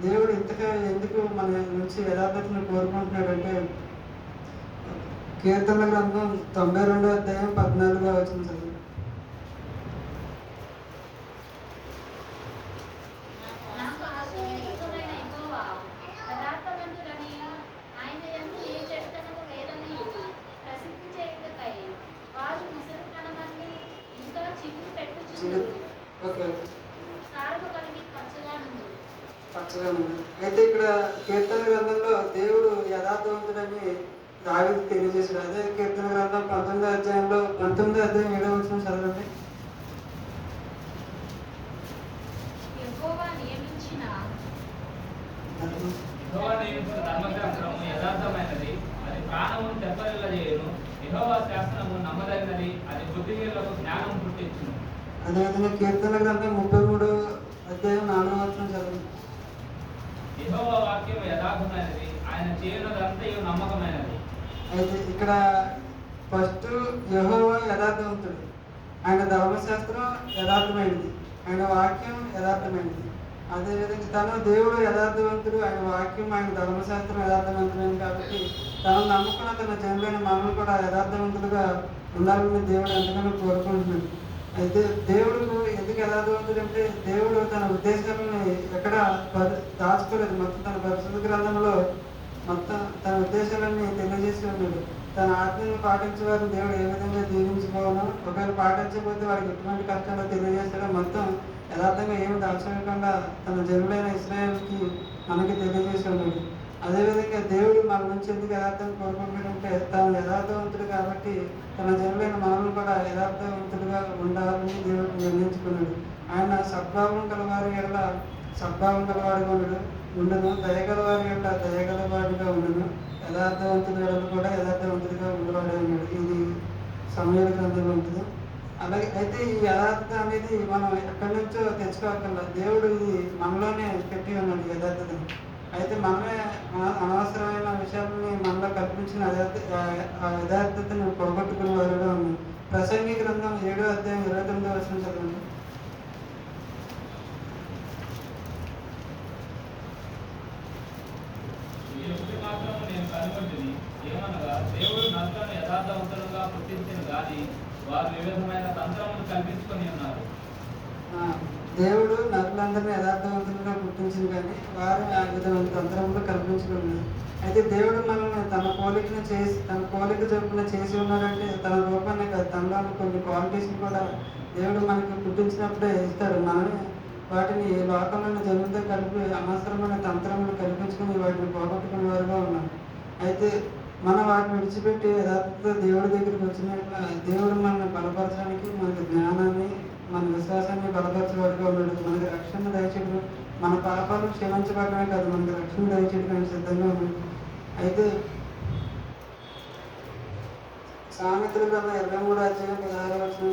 దేవుడు ఇంతగా ఎందుకు మన నుంచి యథార్థతను కోరుకుంటున్నాడంటే కీర్తన గ్రంథం 92వ అధ్యాయం 14వ వచనం చదువు. అయితే ఇక్కడ కీర్తన గ్రంథంలో దేవుడు యథార్థవంతుడని దావీదు తెలియజేశాడు. అదే కీర్తన గ్రంథం 19వ అధ్యాయం 7వ వచనం చదవండి. యెహోవా నియమించిన ధర్మశాస్త్రము యథార్థమైనది, అది ప్రాణమును తెప్పరిల్లజేయును. యెహోవా శాసనము నమ్మదగినది, అది బుద్ధిహీనులకు జ్ఞానం పుట్టించును. అదేవిధంగా కీర్తన గ్రంథం 33వ అధ్యాయం 4వ వచనం చదవండి. యెహోవా వాక్యం యథార్థమైనది, ఆయన చేయనదంతయు నమ్మకమైనది. అయితే ఇక్కడ ఫస్ట్ యెహోవా యథార్థవంతుడు, ఆయన ధర్మశాస్త్రం యథార్థమైనది, ఆయన వాక్యం యథార్థమైనది. అదేవిధంగా తను దేవుడు యథార్థవంతుడు, ఆయన వాక్యం ఆయన ధర్మశాస్త్రం యథార్థవంతుడైంది. కాబట్టి తను నమ్ముకున్న తన జనులైన మనల్ని కూడా యథార్థవంతులుగా ఉండాలని దేవుడు ఎంతగానో కోరుకుంటున్నాడు. అయితే దేవుడు ఎందుకు యథార్థవంతుడు అంటే దేవుడు తన ఉద్దేశాలను ఎక్కడ దాచుకోలేదు. మొత్తం తన పరిశుద్ధ గ్రంథంలో మొత్తం తన ఉద్దేశాలన్నీ తెలియజేసి ఉన్నాడు. తన ఆజ్ఞను పాటించే వారిని దేవుడు ఏ విధంగా దీవించుకోవాలో, ఒకవేళ పాటించకపోతే వారికి ఎటువంటి కష్టాలు తెలియజేస్తాడో మొత్తం యథార్థంగా ఏమి దాచుకోకుండా తన జనులైన ఇశ్రాయేలుకి మనకి తెలియజేసి ఉన్నాడు. అదేవిధంగా దేవుడు మన నుంచి ఎందుకు యథార్థం కోరుకుంటాడంటే తాను యథార్థవంతుడు కాబట్టి తన జనులైన మనల్ని కూడా యథార్థవంతుడుగా ఉండాలని దేవుడు నిర్ణయించుకున్నాడు. ఆయన సద్భావం గలవారి ఎడల సద్భావం గలవాడిగా ఉండను, దయగలవారి ఎడల దయగలవాడిగా ఉండను, యథార్థవంతుడి ఎడల కూడా యథార్థవంతుడిగా ఉండవాడే ఉన్నాడు. ఇది సమయాల గ్రంథంలో ఉంటుంది. అలాగే అయితే ఈ యథార్థత అనేది మనం ఎక్కడి నుంచో తెచ్చుకోగల, దేవుడు ఇది మనలోనే పెట్టి ఉన్నాడు యథార్థతను. అయితే మనమే అనవసరమైన విషయాలని మనలో కల్పించిన యథార్థతను పోగొట్టుకునే వారుగా ఉన్నాం. ప్రసంగి గ్రంథం 7వ అధ్యాయం 29వ వచనం చదవండి. నేను కనుగొంటిని. ఏమనగా దేవుడు నరులను యథార్థవంతులుగా పుట్టించిన గాని వారు వివిధమైన తంత్రములు కల్పించుకొని ఉన్నారు. దేవుడు నరులందరినీ యథార్థవంతులుగా పుట్టించింది కానీ వారు ఆ విధమైన తంత్రములు కల్పించుకున్నారు. అయితే దేవుడు మనల్ని తన పోలిక చొప్పున చేసి ఉన్నాడంటే తన రూపాన్ని కాదు, తనలో కొన్ని క్వాలిటీస్ని కూడా దేవుడు మనకి పుట్టించినప్పుడే ఇస్తాడు. మనమే వాటిని లోకంలోని జనులతో కలిపి అనవసరమైన తంత్రములు కల్పించుకుని వాటిని పోగొట్టుకునే వారుగా ఉన్నాం. అయితే మనం వాటిని విడిచిపెట్టి యథార్థత దేవుడి దగ్గరికి వచ్చినట్ల దేవుడు మనల్ని బలపరచడానికి, మనకి జ్ఞానాన్ని, మన విశ్వాసాన్ని బలపరచేవాడుగా ఉన్నాడు. మనకి రక్షణ దయచేయడం, మన పాపాలు క్షమించబడమే కాదు, మనకి రక్షణ దయచేయడానికి సిద్ధంగా ఉన్నాడు. అయితే సామెతల గ్రంథం 23:16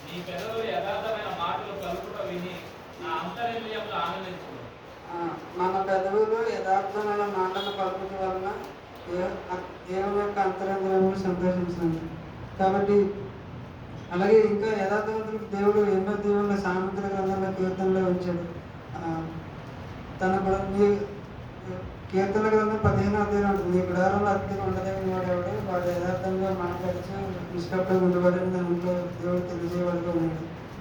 నీ పెదవులు యథార్థమైన మాటలు పలుకుట విని నా అంతరింద్రియములు ఆనందించును. మన పెదవులు యథార్థమైన మాటలు పలుకుట వలన దేవుని యొక్క అంతరంగంలో సంతోషించండి. కాబట్టి అలాగే ఇంకా యథార్థవంతులకు దేవుడు ఎన్నో దేవుళ్ళ సామెతల గ్రంథంలో కీర్తనలో ఉంచాడు. తన నీ కీర్తన గ్రంథం 15వ ఉంటుంది. నీ గుడారంలో అతిథిగా ఉండదని వాడేవాడు, వాడు యథార్థంగా మాట్లాడుతూ నిష్కపటంగా ఉండబడిన దాంట్లో దేవుడు తెలియజేవాడుగా ఉన్నాడు.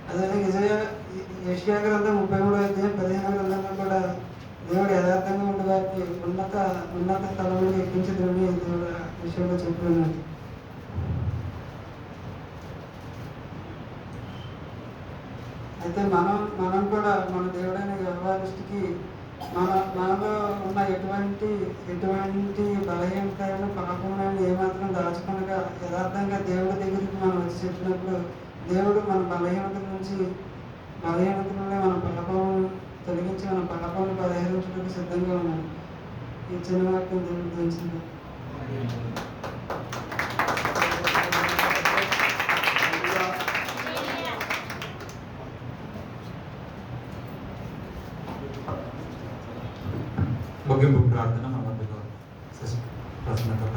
అదేవిధంగా యెషయా గ్రంథం 33:15 గ్రంథంలో కూడా దేవుడు యథార్థంగా ఉండేవారికి ఉన్నత స్థలంలో ఎక్కించదని దేవుడు విషయంలో చెప్తున్నాడు. అయితే మనం కూడా మన దేవుడైన యెహోవా దృష్టికి మనలో ఉన్న ఎటువంటి బలహీనతలను పాపములను ఏమాత్రం దాచుకొనగా యథార్థంగా దేవుడి దగ్గరికి మనం వచ్చి చెప్పినప్పుడు దేవుడు మన బలహీనతలనే మన పాపం తొలగించి మన పాపమును పరిహరించడానికి సిద్ధంగా ఉన్నాడు. ఈ చిన్న వాక్యం దేవుడు తెలిసింది. ముగింపు ప్రార్థన మన వద్దకు ప్రశ్నతో